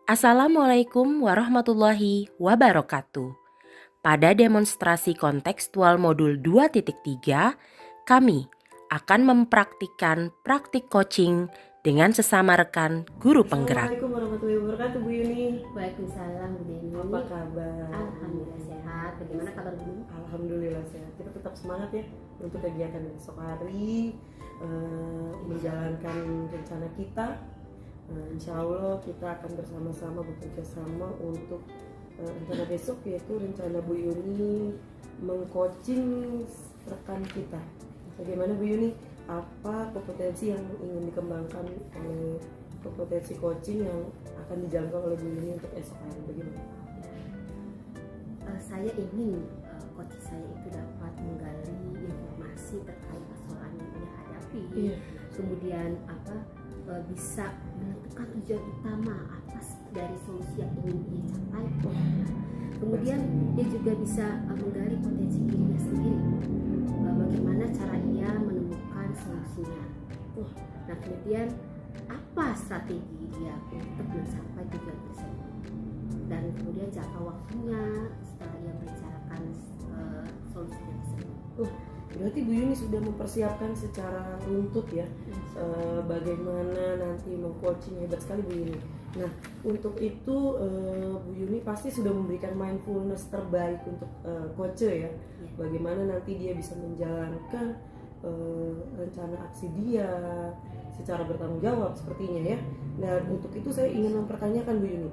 Assalamualaikum warahmatullahi wabarakatuh. Pada demonstrasi kontekstual modul 2.3, kami akan mempraktikkan praktik coaching dengan sesama rekan guru penggerak. Assalamualaikum warahmatullahi wabarakatuh, Bu Yuni. Waalaikumsalam, Bu Deni. Apa kabar? Alhamdulillah sehat. Bagaimana kabar Bu? Alhamdulillah sehat. Kita tetap semangat ya untuk kegiatan esok hari, menjalankan rencana kita. Insya Allah kita akan bersama-sama bekerja sama untuk rencana besok, yaitu rencana Bu Yuni mengcoaching rekan kita. Bagaimana Bu Yuni? Apa kompetensi yang ingin dikembangkan oleh kompetensi coaching yang akan dijalankan oleh Bu Yuni untuk esok hari? Bagaimana? Saya ingin coach saya itu dapat menggali informasi terkait persoalan yang dia hadapi. Kemudian bisa menentukan tujuan utama apa sih dari solusi yang ingin dia capai. Kemudian dia juga bisa menggali potensi dirinya sendiri. Bagaimana cara ia menemukan solusinya. Nah, kemudian apa strategi dia untuk mencapai tujuan tersebut. Dan kemudian jangka waktunya setelah ia merencanakan solusinya tersebut. Berarti Bu Yuni sudah mempersiapkan secara runtut ya, bagaimana nanti mengcoaching. Hebat sekali Bu Yuni. Nah, untuk itu Bu Yuni pasti sudah memberikan mindfulness terbaik untuk coach ya. Bagaimana nanti dia bisa menjalankan rencana aksi dia secara bertanggung jawab sepertinya ya. Dan untuk itu saya ingin mempertanyakan Bu Yuni,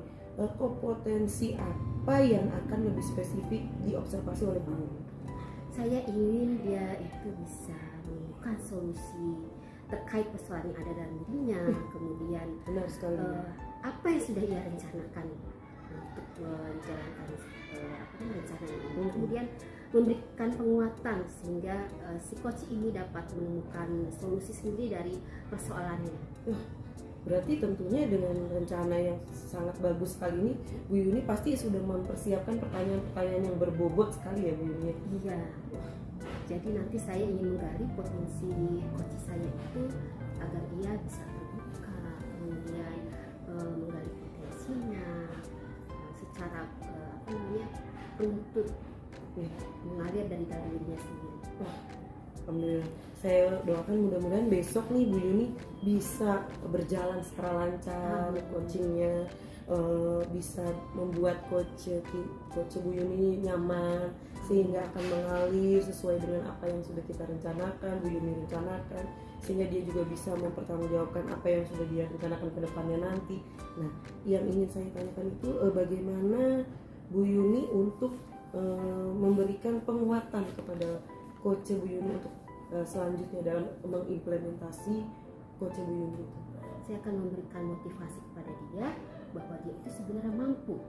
kompetensi apa yang akan lebih spesifik diobservasi oleh Bu Yuni? Saya ingin dia itu bisa menemukan solusi terkait persoalan yang ada dalam dirinya. Kemudian benar sekali. Apa yang sudah ia rencanakan untuk menjalankan rencana ini. Kemudian memberikan penguatan sehingga si coach ini dapat menemukan solusi sendiri dari persoalannya. Berarti tentunya dengan rencana yang sangat bagus sekali ini, Bu Yuni pasti sudah mempersiapkan pertanyaan-pertanyaan yang berbobot sekali ya Bu Yuni. Iya. Jadi nanti saya ingin menggali potensi coach saya itu agar ia bisa terbuka, kemudian menggali potensinya secara penuntut, mengalir dari dalam dirinya sendiri. Alhamdulillah. Saya doakan mudah-mudahan besok nih Bu Yuni bisa berjalan secara lancar, coachingnya bisa membuat coach Bu Yuni nyaman sehingga akan mengalir sesuai dengan apa yang sudah kita rencanakan, Bu Yuni rencanakan, sehingga dia juga bisa mempertanggungjawabkan apa yang sudah dia rencanakan ke depannya nanti. Nah, yang ingin saya tanyakan itu bagaimana Bu Yuni untuk memberikan penguatan kepada coach Bu Yuni untuk selanjutnya dalam mengimplementasi coach Bu Yuni itu. Saya akan memberikan motivasi kepada dia bahwa dia itu sebenarnya mampu.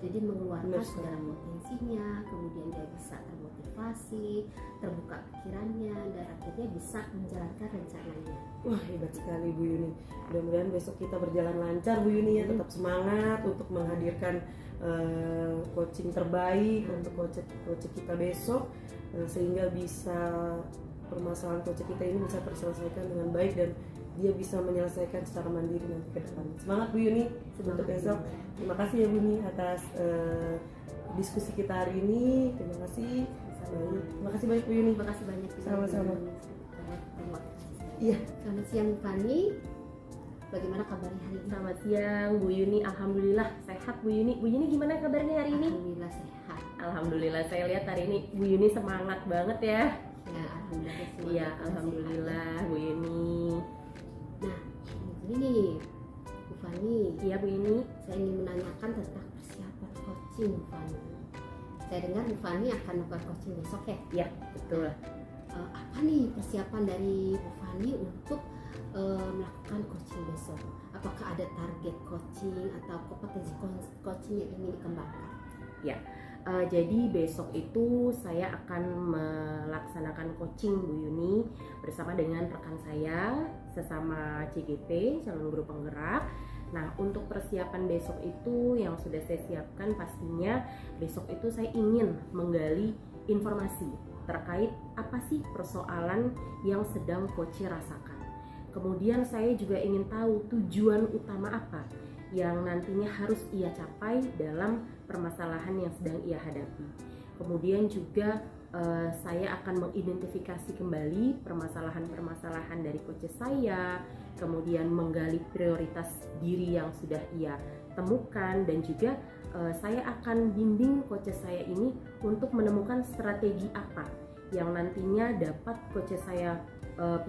Jadi mengeluarkan segala potensinya, kemudian dia bisa termotivasi, terbuka pikirannya, dan akhirnya bisa menjalankan rencananya. Wah, hebat sekali Bu Yuni. Mudah-mudahan besok kita berjalan lancar Bu Yuni ya, tetap semangat untuk menghadirkan coaching terbaik untuk coach kita besok, sehingga bisa permasalahan coach kita ini bisa terselesaikan dengan baik dan dia bisa menyelesaikan secara mandiri nanti ke depan. Semangat Bu Yuni untuk besok. Terima kasih ya Bu Yuni atas diskusi kita hari ini. Terima kasih. Terima kasih banyak Bu Yuni. Terima kasih banyak. Sama-sama. Iya. Selamat siang Fani. Bagaimana kabarnya hari ini? Selamat siang Bu Yuni. Alhamdulillah sehat Bu Yuni. Bu Yuni gimana kabarnya hari ini? Alhamdulillah sehat. Alhamdulillah, saya lihat hari ini Bu Yuni semangat banget ya. Ya, alhamdulillah. Iya, alhamdulillah Bu Yuni. Nah, ini Bu Fani. Iya Bu Yuni. Saya ingin menanyakan tentang persiapan coaching Bu Fani. Saya dengar Bu Fani akan melakukan coaching besok ya? Iya, betul. Apa nih persiapan dari Bu Fani untuk melakukan coaching besok? Apakah ada target coaching atau kompetensi coaching yang ingin dikembangkan? Ya, jadi besok itu saya akan melaksanakan coaching Bu Yuni bersama dengan rekan saya sesama CGP, calon guru penggerak. Nah, untuk persiapan besok itu yang sudah saya siapkan pastinya besok itu saya ingin menggali informasi terkait apa sih persoalan yang sedang coach rasakan. Kemudian saya juga ingin tahu tujuan utama apa yang nantinya harus ia capai dalam permasalahan yang sedang ia hadapi. Kemudian juga saya akan mengidentifikasi kembali permasalahan-permasalahan dari coach saya, kemudian menggali prioritas diri yang sudah ia temukan, dan juga saya akan bimbing coach saya ini untuk menemukan strategi apa yang nantinya dapat coach saya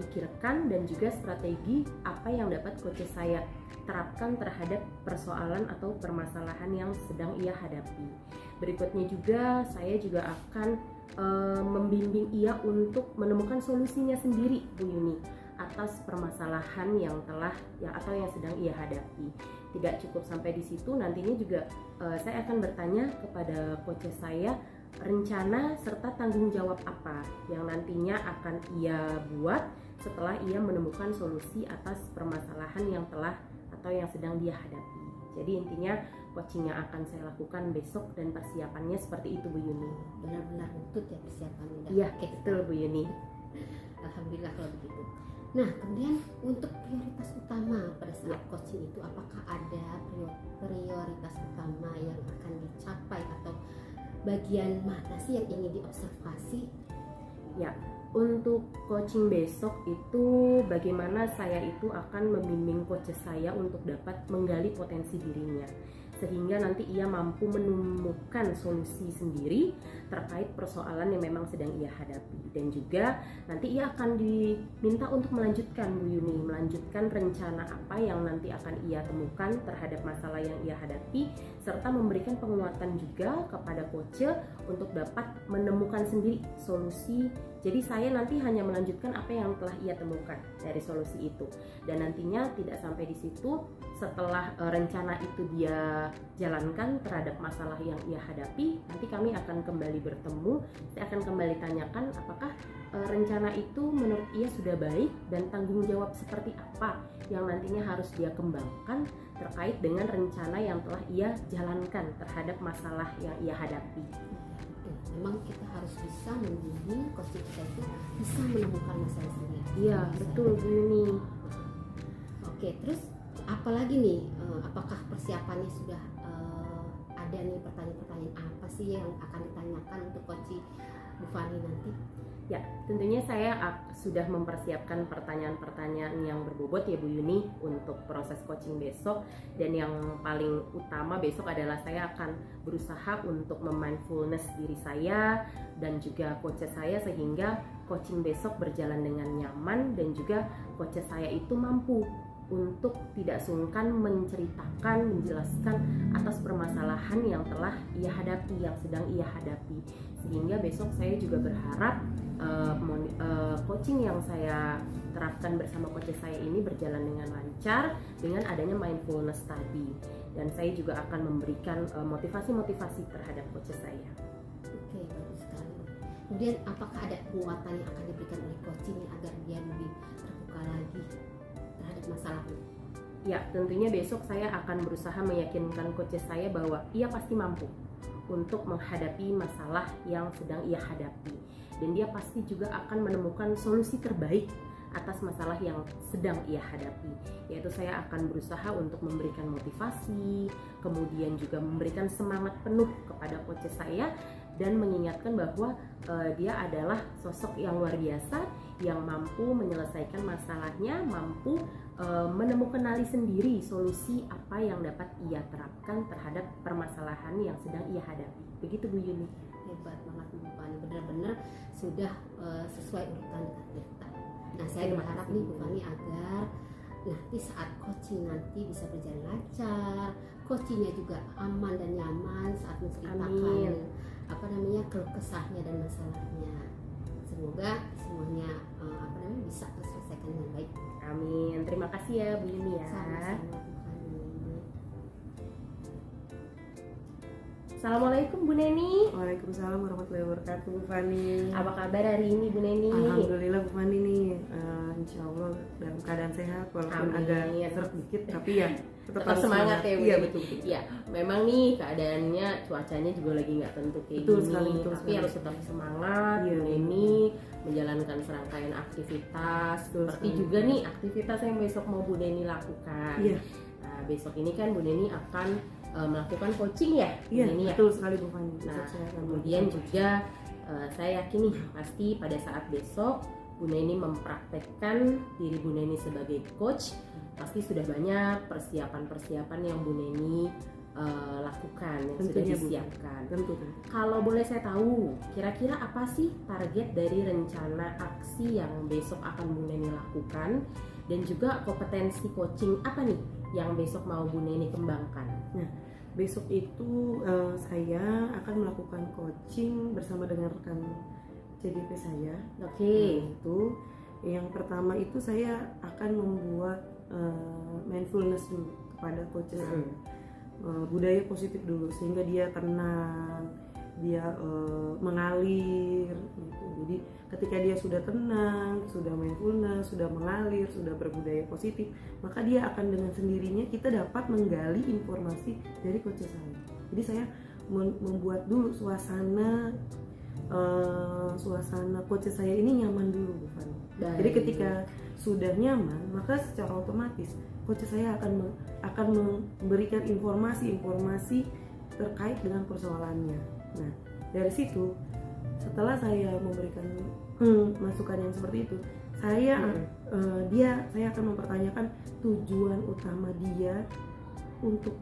pikirkan, dan juga strategi apa yang dapat coach saya terapkan terhadap persoalan atau permasalahan yang sedang ia hadapi. Berikutnya juga saya juga akan membimbing ia untuk menemukan solusinya sendiri, Bu Yuni, atas permasalahan yang sedang ia hadapi. Tidak cukup sampai di situ, nantinya juga saya akan bertanya kepada coach saya rencana serta tanggung jawab apa yang nantinya akan ia buat setelah ia menemukan solusi atas permasalahan yang sedang dia hadapi. Jadi intinya coaching yang akan saya lakukan besok dan persiapannya seperti itu, Bu Yuni. Benar-benar lutut ya persiapannya. Iya, betul Bu Yuni. Alhamdulillah kalau begitu. Nah, kemudian untuk prioritas utama pada saat coaching itu, apakah ada prioritas utama yang akan dicapai atau bagian mana sih yang ingin diobservasi? Ya, untuk coaching besok itu bagaimana saya itu akan membimbing coach saya untuk dapat menggali potensi dirinya, sehingga nanti ia mampu menemukan solusi sendiri terkait persoalan yang memang sedang ia hadapi. Dan juga nanti ia akan diminta untuk melanjutkan, Bu Yuni, melanjutkan rencana apa yang nanti akan ia temukan terhadap masalah yang ia hadapi, serta memberikan penguatan juga kepada coach untuk dapat menemukan sendiri solusi. Jadi saya nanti hanya melanjutkan apa yang telah ia temukan dari solusi itu, dan nantinya tidak sampai di situ. Setelah rencana itu dia jalankan terhadap masalah yang ia hadapi, nanti kami akan kembali bertemu. Saya akan kembali tanyakan apakah rencana itu menurut ia sudah baik, dan tanggung jawab seperti apa yang nantinya harus dia kembangkan terkait dengan rencana yang telah ia jalankan terhadap masalah yang ia hadapi. Memang kita harus bisa membimbing coach kita itu bisa menemukan masalah sendiri. Iya, betul Bu Yuni. Oke, terus apalagi nih, apakah persiapannya sudah ada nih pertanyaan-pertanyaan apa sih yang akan ditanyakan untuk coach Bu Fani nanti? Ya, tentunya saya sudah mempersiapkan pertanyaan-pertanyaan yang berbobot ya Bu Yuni untuk proses coaching besok. Dan yang paling utama besok adalah saya akan berusaha untuk memindfulness diri saya dan juga coach saya, sehingga coaching besok berjalan dengan nyaman, dan juga coach saya itu mampu untuk tidak sungkan menceritakan, menjelaskan atas permasalahan yang telah ia hadapi, yang sedang ia hadapi. Sehingga besok saya juga berharap coaching yang saya terapkan bersama coach saya ini berjalan dengan lancar dengan adanya mindfulness tadi. Dan saya juga akan memberikan motivasi-motivasi terhadap coach saya. Oke, bagus sekali. Kemudian apakah ada penguatan yang akan diberikan oleh coaching agar dia lebih terbuka lagi terhadap masalahnya? Ya, tentunya besok saya akan berusaha meyakinkan coach saya bahwa ia pasti mampu untuk menghadapi masalah yang sedang ia hadapi, dan dia pasti juga akan menemukan solusi terbaik atas masalah yang sedang ia hadapi. Yaitu saya akan berusaha untuk memberikan motivasi, kemudian juga memberikan semangat penuh kepada coach saya, dan mengingatkan bahwa dia adalah sosok yang luar biasa, yang mampu menyelesaikan masalahnya, mampu menemukan sendiri solusi apa yang dapat ia terapkan terhadap permasalahan yang sedang ia hadapi. Begitu Bu Yuni. Hebat banget Bu Fani, benar-benar sudah sesuai urutan dengan kita. Nah, saya berharap nih Bu Fani agar nanti saat coaching nanti bisa berjalan lancar, coachingnya juga aman dan nyaman saat menceritakan keluh kesahnya dan masalahnya. Semoga semuanya bisa terselesaikan dengan baik. Amin. Terima kasih ya Bu Yuni ya. Sama-sama Bu Fani. Assalamualaikum Bu Neni. Waalaikumsalam warahmatullahi wabarakatuh, Bu Fani. Apa kabar hari ini Bu Neni? Alhamdulillah Bu Fani nih, insya Allah dalam keadaan sehat, walaupun Amin. agak seret dikit, tapi ya Tetap semangat ya Bu. Iya, betul. Ya, memang nih keadaannya, cuacanya juga lagi nggak tentu kayak Betul gini, sekali, betul tapi sekali. harus tetap semangat. Iya. Bu Neni menjalankan serangkaian aktivitas, Betul seperti sekali. juga nih aktivitas yang besok mau Bu Neni lakukan. Iya. Nah, Nah, besok ini kan Bu Neni akan melakukan coaching ya, Bu Iya, Neni ya. betul sekali Bu Fani. Nah, Besok saya akan kemudian melakukan juga saya yakin nih pasti pada saat besok Bu Neni mempraktekkan diri Bu Neni sebagai coach, pasti sudah banyak persiapan-persiapan yang Bu Neni lakukan, yang sudah Tentunya, Bu. disiapkan. tentu. Kalau boleh saya tahu, kira-kira apa sih target dari rencana aksi yang besok akan Bu Neni lakukan, dan juga kompetensi coaching apa nih yang besok mau Bu Neni kembangkan? Besok itu saya akan melakukan coaching bersama dengan rekan CDP saya. Oke. Itu yang pertama itu saya akan membuat mindfulness dulu kepada coach saya. Budaya positif dulu sehingga dia tenang, dia mengalir gitu. Jadi ketika dia sudah tenang, sudah mindfulness, sudah mengalir, sudah berbudaya positif, maka dia akan dengan sendirinya kita dapat menggali informasi dari coach saya. Jadi saya membuat dulu suasana coach saya ini nyaman dulu, Bu Fani. Jadi ketika sudah nyaman, maka secara otomatis coach saya akan memberikan informasi terkait dengan persoalannya. Nah, dari situ setelah saya memberikan masukan yang seperti itu, saya akan mempertanyakan tujuan utama dia untuk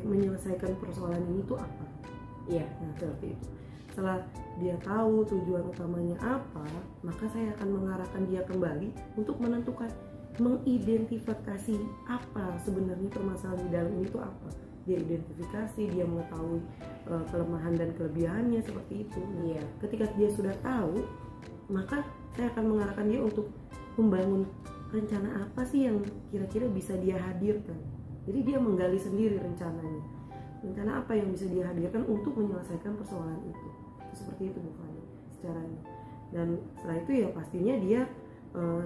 menyelesaikan persoalan ini itu apa. Iya, Nah, seperti itu. Setelah dia tahu tujuan utamanya apa, maka saya akan mengarahkan dia kembali untuk mengidentifikasi apa sebenarnya permasalahan di dalam ini itu apa. Dia identifikasi, dia mengetahui kelemahan dan kelebihannya seperti itu. iya. Ketika dia sudah tahu, maka saya akan mengarahkan dia untuk membangun rencana apa sih yang kira-kira bisa dia hadirkan. Jadi dia menggali sendiri rencananya. Rencana apa yang bisa dia hadirkan untuk menyelesaikan persoalan itu. Seperti itu bukan secara ini. Dan setelah itu ya pastinya dia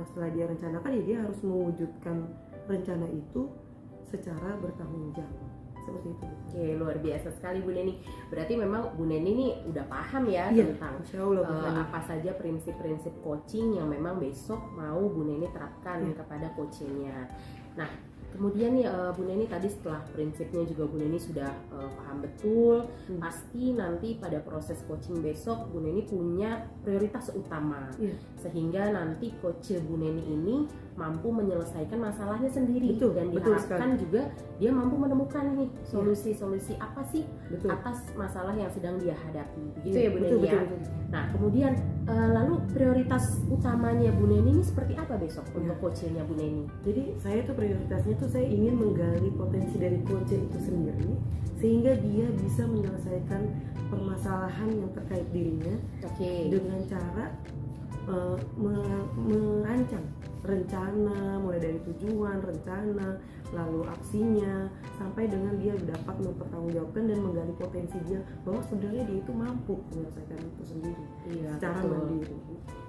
setelah dia rencanakan ya dia harus mewujudkan rencana itu secara bertanggung jawab. Seperti itu. Oke, luar biasa sekali Bu Neni. Berarti memang Bu Neni ini udah paham ya Iya, tentang Insya Allah, Bu Fani. apa saja prinsip-prinsip coaching yang memang besok mau Bu Neni terapkan Iya. kepada coachingnya. Nah, kemudian nih Bu Neni tadi setelah prinsipnya juga Bu Neni sudah paham betul, pasti nanti pada proses coaching besok Bu Neni punya prioritas utama, Iya. sehingga nanti coach Bu Neni ini mampu menyelesaikan masalahnya sendiri. Betul, dan betul diharapkan juga dia mampu menemukan nih solusi-solusi apa sih Betul. atas masalah yang sedang dia hadapi. Begitu Iya, ya Bu betul, Neni ya. betul. Nah, kemudian lalu prioritas utamanya Bu Neni ini seperti apa besok untuk Iya. coachingnya Bu Neni? Jadi saya tuh prioritasnya tuh saya ingin menggali potensi dari coach itu sendiri sehingga dia bisa menyelesaikan permasalahan yang terkait dirinya Oke. dengan cara merancang rencana mulai dari tujuan, rencana, lalu aksinya sampai dengan dia dapat mempertanggungjawabkan dan menggali potensi dia bahwa sebenarnya dia itu mampu menyelesaikan itu sendiri Iya, secara betul. mandiri.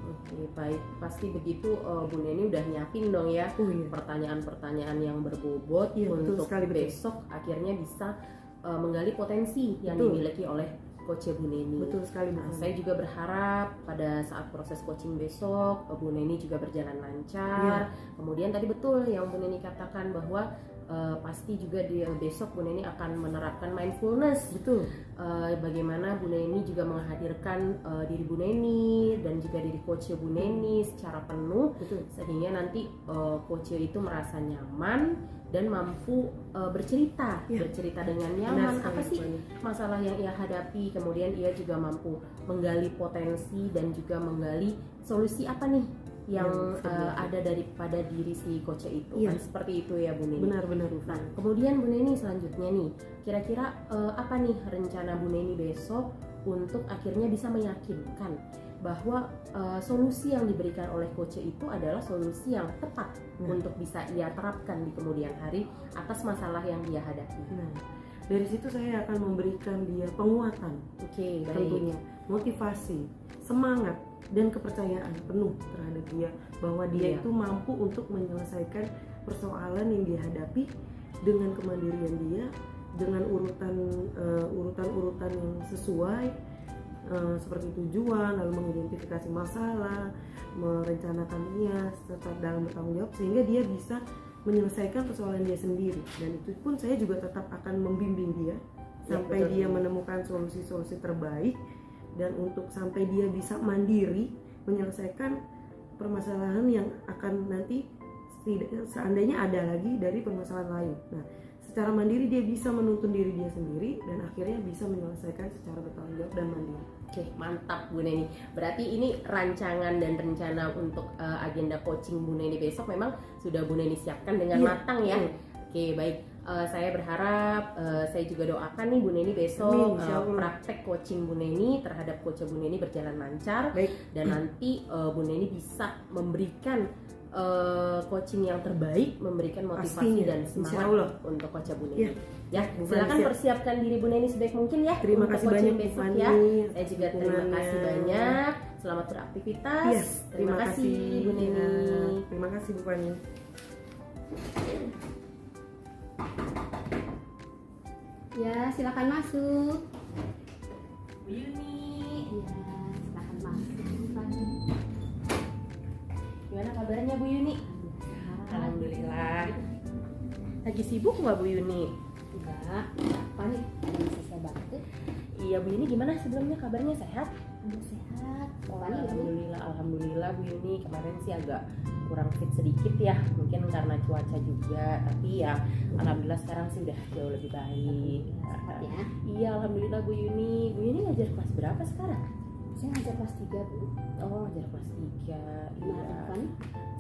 Oke, baik. Pasti begitu Bu Neni udah nyiapin dong ya Oh iya. pertanyaan-pertanyaan yang berbobot Iya, betul untuk sekali, betul. besok akhirnya bisa menggali potensi yang Betul. dimiliki oleh coach Bu Neni. Betul sekali, Bu Nah, Fani. saya juga berharap pada saat proses coaching besok Bu Neni juga berjalan lancar. Kemudian tadi betul yang Bu Neni katakan bahwa pasti juga di besok Bu Neni akan menerapkan mindfulness. Betul. Bagaimana Bu Neni juga menghadirkan diri Bu Neni dan juga diri coach Bu Neni secara penuh, Betul. sehingga nanti coach itu merasa nyaman dan mampu bercerita dengan nyaman Benar apa sekali, sih Bu Fani. masalah yang ia hadapi. Kemudian ia juga mampu menggali potensi dan juga menggali solusi apa nih yang ada daripada diri si coach itu. Iya. Kan seperti itu ya Bu Neni. Benar-benar Bu Nah, Fani. kemudian Bu Neni selanjutnya nih, kira-kira apa nih rencana Bu Neni besok untuk akhirnya bisa meyakinkan bahwa solusi yang diberikan oleh coach itu adalah solusi yang tepat untuk bisa ia terapkan di kemudian hari atas masalah yang dia hadapi. Nah, dari situ saya akan memberikan dia penguatan, Oke, baik. tentunya motivasi, semangat dan kepercayaan penuh terhadap dia bahwa dia Iya. itu mampu untuk menyelesaikan persoalan yang dia hadapi dengan kemandirian dia, dengan urutan-urutan yang sesuai seperti tujuan, lalu mengidentifikasi masalah, merencanakannya serta dalam bertanggung jawab sehingga dia bisa menyelesaikan persoalan dia sendiri, dan itu pun saya juga tetap akan membimbing dia sampai dia menemukan solusi-solusi terbaik, dan untuk sampai dia bisa mandiri menyelesaikan permasalahan yang akan nanti seandainya ada lagi dari permasalahan lain. Nah, secara mandiri dia bisa menuntun diri dia sendiri dan akhirnya bisa menyelesaikan secara bertanggung jawab dan mandiri. Oke, mantap Bu Neni. Berarti ini rancangan dan rencana untuk agenda coaching Bu Neni besok memang sudah Bu Neni siapkan dengan matang ya. Oke, baik. Saya berharap, saya juga doakan nih Bu Neni besok praktek coaching Bu Neni terhadap coach Bu Neni berjalan lancar. Baik. Dan nanti Bu Neni bisa memberikan coaching yang terbaik, memberikan motivasi pastinya, dan semangat untuk coach Bu Neni. Ya, silakan persiapkan diri Bu Neni sebaik mungkin ya. Terima kasih banyak besok ya. Saya juga terima kasih banyak. Selamat beraktivitas. Yes, terima kasih Bu Neni. Terima kasih Bu Fani. Ya, silakan masuk. Bu Yuni. Ya, silakan masuk Bu Fani. Gimana kabarnya Bu Yuni? Alhamdulillah. Lagi sibuk nggak Bu Yuni? Enggak, apa nih? Ada yang bisa saya bantu? Iya Bu Yuni, gimana sebelumnya kabarnya sehat? Sehat. Alhamdulillah Bu Yuni. Kemarin sih agak kurang fit sedikit ya, mungkin karena cuaca juga. Tapi ya alhamdulillah sekarang sih udah jauh lebih baik. Sehat ya? Iya alhamdulillah Bu Yuni. Bu Yuni ngajar kelas berapa sekarang? Saya ngajar kelas 3 Bu. Oh ngajar kelas 3. Gimana Bu Fani?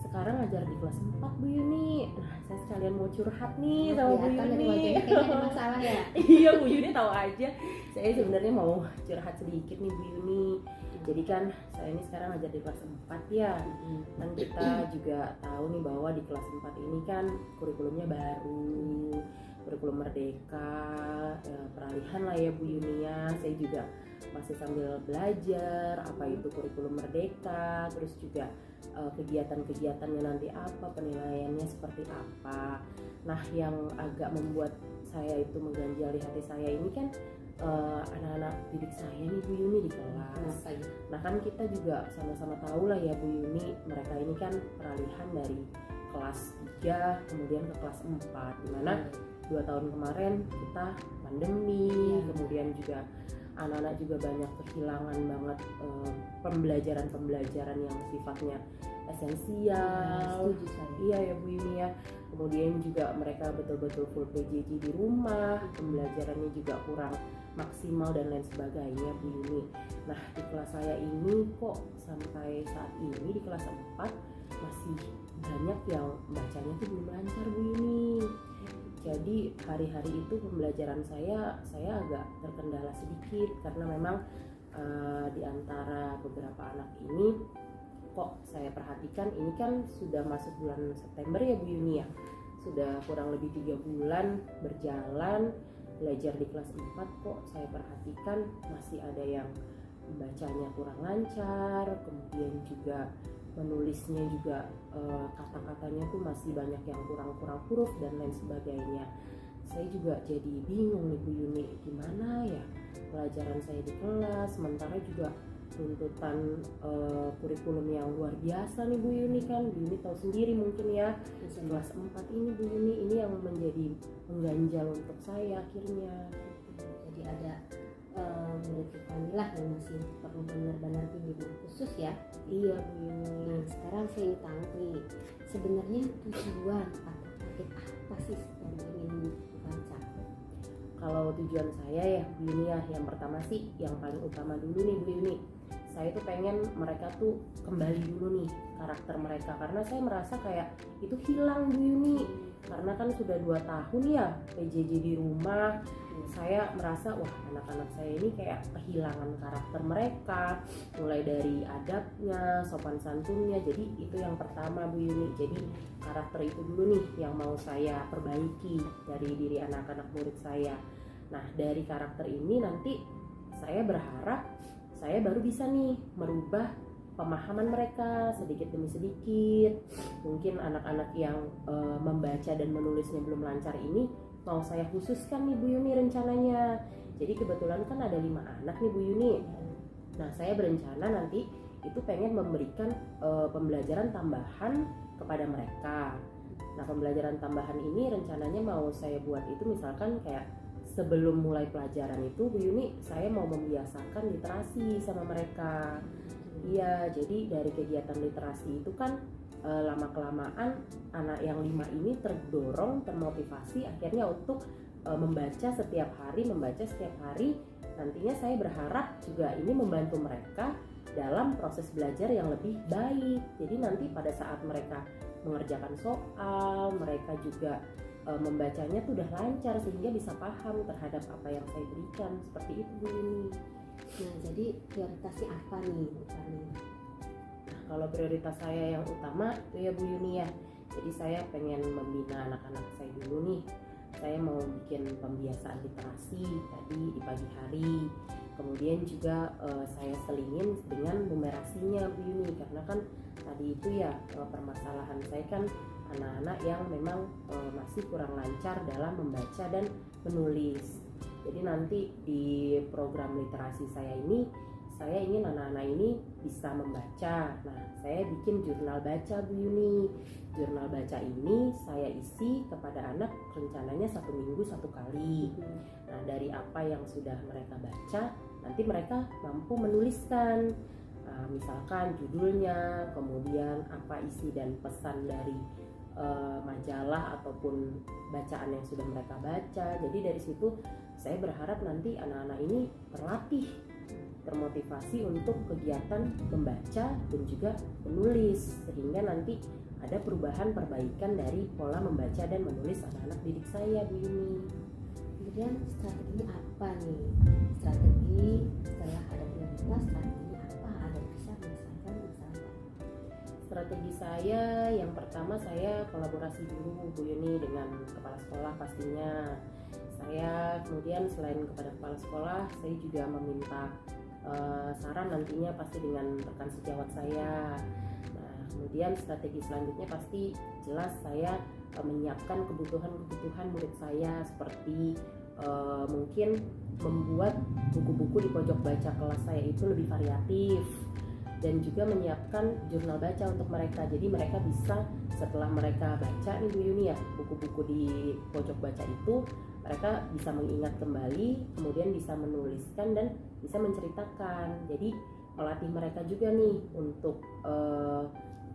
Sekarang ngajar di kelas 4 Bu Yuni. Nah saya sekalian mau curhat nih sama Bu Yuni. Kayaknya ada masalah ya? Iya Bu Yuni tahu aja. Saya sebenarnya mau curhat sedikit nih Bu Yuni. Jadi kan saya ini sekarang ngajar di kelas 4 ya. Dan kita juga tahu nih bahwa di kelas 4 ini kan kurikulumnya baru, kurikulum merdeka, peralihan lah ya Bu Yuni ya. Saya juga masih sambil belajar apa itu kurikulum merdeka, terus juga kegiatan-kegiatannya nanti apa, penilaiannya seperti apa. Nah yang agak membuat saya itu mengganjali hati saya ini kan anak-anak didik saya nih Bu Yuni di kelas. Nah kan kita juga sama-sama tahu lah ya Bu Yuni, mereka ini kan peralihan dari kelas 3 kemudian ke kelas 4, dimana 2 tahun kemarin kita pandemi, kemudian juga anak-anak juga banyak kehilangan banget pembelajaran yang sifatnya esensial. Iya ya Bu Yuni ya. Kemudian juga mereka betul-betul full PJJ di rumah, pembelajarannya juga kurang maksimal dan lain sebagainya Bu Yuni. Nah di kelas saya ini kok sampai saat ini di kelas 4 masih banyak yang bacanya tuh belum lancar Bu Yuni. Jadi hari-hari itu pembelajaran saya agak terkendala sedikit karena memang di antara beberapa anak ini kok saya perhatikan ini kan sudah masuk bulan September ya Bu Yuni ya, sudah kurang lebih 3 bulan berjalan belajar di kelas 4, kok saya perhatikan masih ada yang bacanya kurang lancar, kemudian juga menulisnya juga kata-katanya tuh masih banyak yang kurang huruf dan lain sebagainya. Saya juga jadi bingung nih Bu Yuni, gimana ya pelajaran saya di kelas, sementara juga tuntutan kurikulum yang luar biasa nih Bu Yuni kan. Bu Yuni tahu sendiri mungkin ya, kelas 4 ini Bu Yuni ini yang menjadi mengganjal untuk saya akhirnya. Jadi ada murid Fanilah yang masih perlu benar-benar bimbingan khusus ya. Iya Bu Yuni. Nah sekarang saya ingin tahu nih, sebenarnya tujuan atau target apa sih yang ingin dibaca? Kalau tujuan saya ya Bu Yuni ya, yang pertama sih yang paling utama dulu nih Bu Yuni, saya tuh pengen mereka tuh kembali dulu nih karakter mereka, karena saya merasa kayak itu hilang Bu Yuni. Karena kan sudah 2 tahun ya PJJ di rumah, saya merasa wah anak-anak saya ini kayak kehilangan karakter mereka, mulai dari adabnya, sopan santunnya. Jadi itu yang pertama Bu Yuni. Jadi karakter itu dulu nih yang mau saya perbaiki dari diri anak-anak murid saya. Nah dari karakter ini nanti saya berharap saya baru bisa nih merubah pemahaman mereka sedikit demi sedikit. Mungkin anak-anak yang membaca dan menulisnya belum lancar ini mau saya khususkan nih Bu Yuni rencananya. Jadi kebetulan kan ada 5 anak nih Bu Yuni. Nah saya berencana nanti itu pengen memberikan pembelajaran tambahan kepada mereka. Nah, pembelajaran tambahan ini rencananya mau saya buat itu misalkan kayak sebelum mulai pelajaran itu Bu Yuni, saya mau membiasakan literasi sama mereka. Iya, jadi dari kegiatan literasi itu kan lama-kelamaan anak yang 5 ini terdorong, termotivasi akhirnya untuk membaca setiap hari. Nantinya saya berharap juga ini membantu mereka dalam proses belajar yang lebih baik. Jadi nanti pada saat mereka mengerjakan soal, mereka juga membacanya tuh udah lancar sehingga bisa paham terhadap apa yang saya berikan. Seperti itu Bu Yuni. Nah, jadi prioritasnya apa nih Bu Fani? Nah, kalau prioritas saya yang utama itu ya Bu Yuni ya. Jadi saya pengen membina anak-anak saya dulu nih. Saya mau bikin pembiasaan literasi tadi di pagi hari. Kemudian juga saya selingin dengan numerasinya Bu Yuni, karena kan tadi itu ya permasalahan saya kan anak-anak yang memang masih kurang lancar dalam membaca dan menulis. Jadi nanti di program literasi saya ini, saya ingin anak-anak ini bisa membaca. Nah, saya bikin jurnal baca Bu Yuni. Jurnal baca ini saya isi kepada anak rencananya 1 minggu 1 kali. Nah, dari apa yang sudah mereka baca, nanti mereka mampu menuliskan. Misalkan judulnya, kemudian apa isi dan pesan dari majalah ataupun bacaan yang sudah mereka baca. Jadi dari situ saya berharap nanti anak-anak ini terlatih, termotivasi untuk kegiatan membaca dan juga menulis, sehingga nanti ada perbaikan dari pola membaca dan menulis anak-anak didik saya Bu Yuni. Kemudian strateginya apa nih? Strategi setelah ada prioritas, strateginya apa agar bisa menyelesaikan masalah? Strategi saya yang pertama, saya kolaborasi dulu Bu Yuni dengan kepala sekolah pastinya. Saya kemudian selain kepada kepala sekolah, saya juga meminta saran nantinya pasti dengan rekan sejawat saya. Nah, kemudian strategi selanjutnya pasti jelas saya menyiapkan kebutuhan murid saya, seperti mungkin membuat buku-buku di pojok baca kelas saya itu lebih variatif, dan juga menyiapkan jurnal baca untuk mereka. Jadi mereka bisa setelah mereka baca nih Bu Yuni ya, buku-buku di pojok baca itu, mereka bisa mengingat kembali, kemudian bisa menuliskan dan bisa menceritakan. Jadi melatih mereka juga nih untuk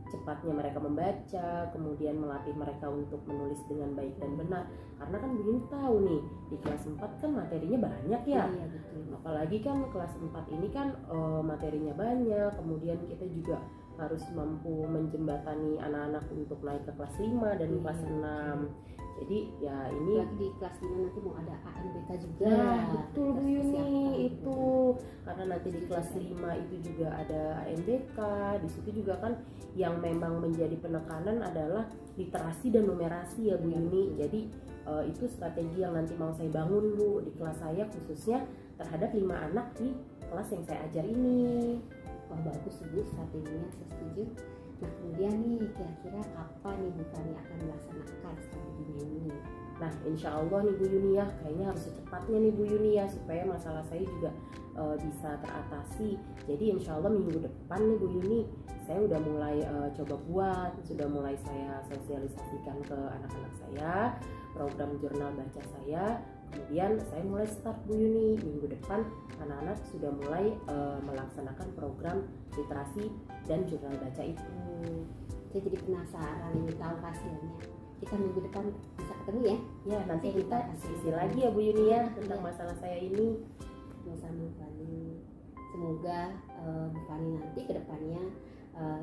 cepatnya mereka membaca, kemudian melatih mereka untuk menulis dengan baik dan benar. Karena kan begini tahu nih, di kelas 4 kan materinya banyak ya. Iya, betul. Apalagi kan kelas 4 ini kan materinya banyak, kemudian kita juga harus mampu menjembatani anak-anak untuk naik ke kelas 5 dan kelas 6. Jadi ya ini lagi di kelas 5 nanti mau ada ANBK juga. Nah, betul Bu Yuni itu. Karena nanti di kelas 5 itu juga ada ANBK. Di situ juga kan yang memang menjadi penekanan adalah literasi dan numerasi ya Bu Yuni. Jadi itu strategi yang nanti mau saya bangun Bu di kelas saya, khususnya terhadap 5 anak di kelas yang saya ajar ini. Wah, bagus Bu strateginya, saya setuju. Nah, kemudian nih kira-kira kapan nih Bu Fani akan melaksanakan strateginya ini? Nah, insya Allah nih Bu Yuni ya, kayaknya harus secepatnya nih Bu Yuni ya, supaya masalah saya juga bisa teratasi. Jadi insya Allah minggu depan nih Bu Yuni, saya udah mulai coba buat, sudah mulai saya sosialisasikan ke anak-anak saya program jurnal baca saya. Kemudian saya mulai start Bu Yuni, minggu depan anak-anak sudah mulai melaksanakan program literasi dan jurnal baca itu. Saya jadi penasaran ini tahu hasilnya. Kita minggu depan bisa ketemu ya? Ya, nanti kita isi lagi ya Bu Yuni ya tentang masalah saya ini. Sama Bu Fani. Semoga Bu Fani nanti kedepannya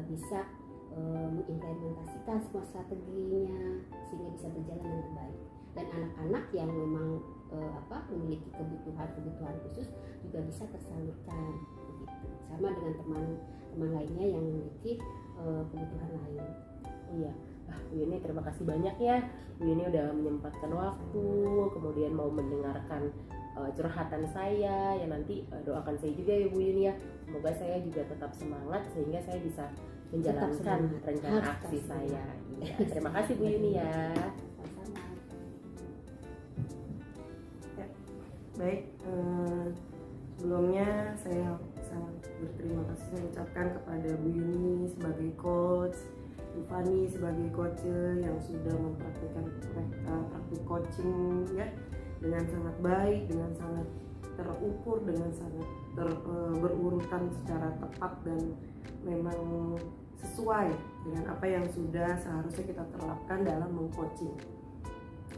bisa mengimplementasikan semua strateginya sehingga bisa berjalan dengan baik. Dan anak-anak yang memang memiliki kebutuhan khusus juga bisa tersalurkan begitu. Sama dengan teman-teman lainnya yang memiliki kebutuhan lain. Iya. Bu Yuni terima kasih banyak ya. Bu Yuni udah menyempatkan waktu, kemudian mau mendengarkan curhatan saya. Ya nanti doakan saya juga ya Bu Yuni ya. Semoga saya juga tetap semangat sehingga saya bisa menjalankan rencana aksi saya. Iya. Terima kasih Bu Yuni ya. Baik, sebelumnya saya sangat berterima kasih saya ucapkan kepada Bu Yuni sebagai coach Bu Fani sebagai coach yang sudah mempraktikkan praktik coaching ya dengan sangat baik, dengan sangat terukur, dengan sangat berurutan secara tepat dan memang sesuai dengan apa yang sudah seharusnya kita terapkan dalam mengcoaching.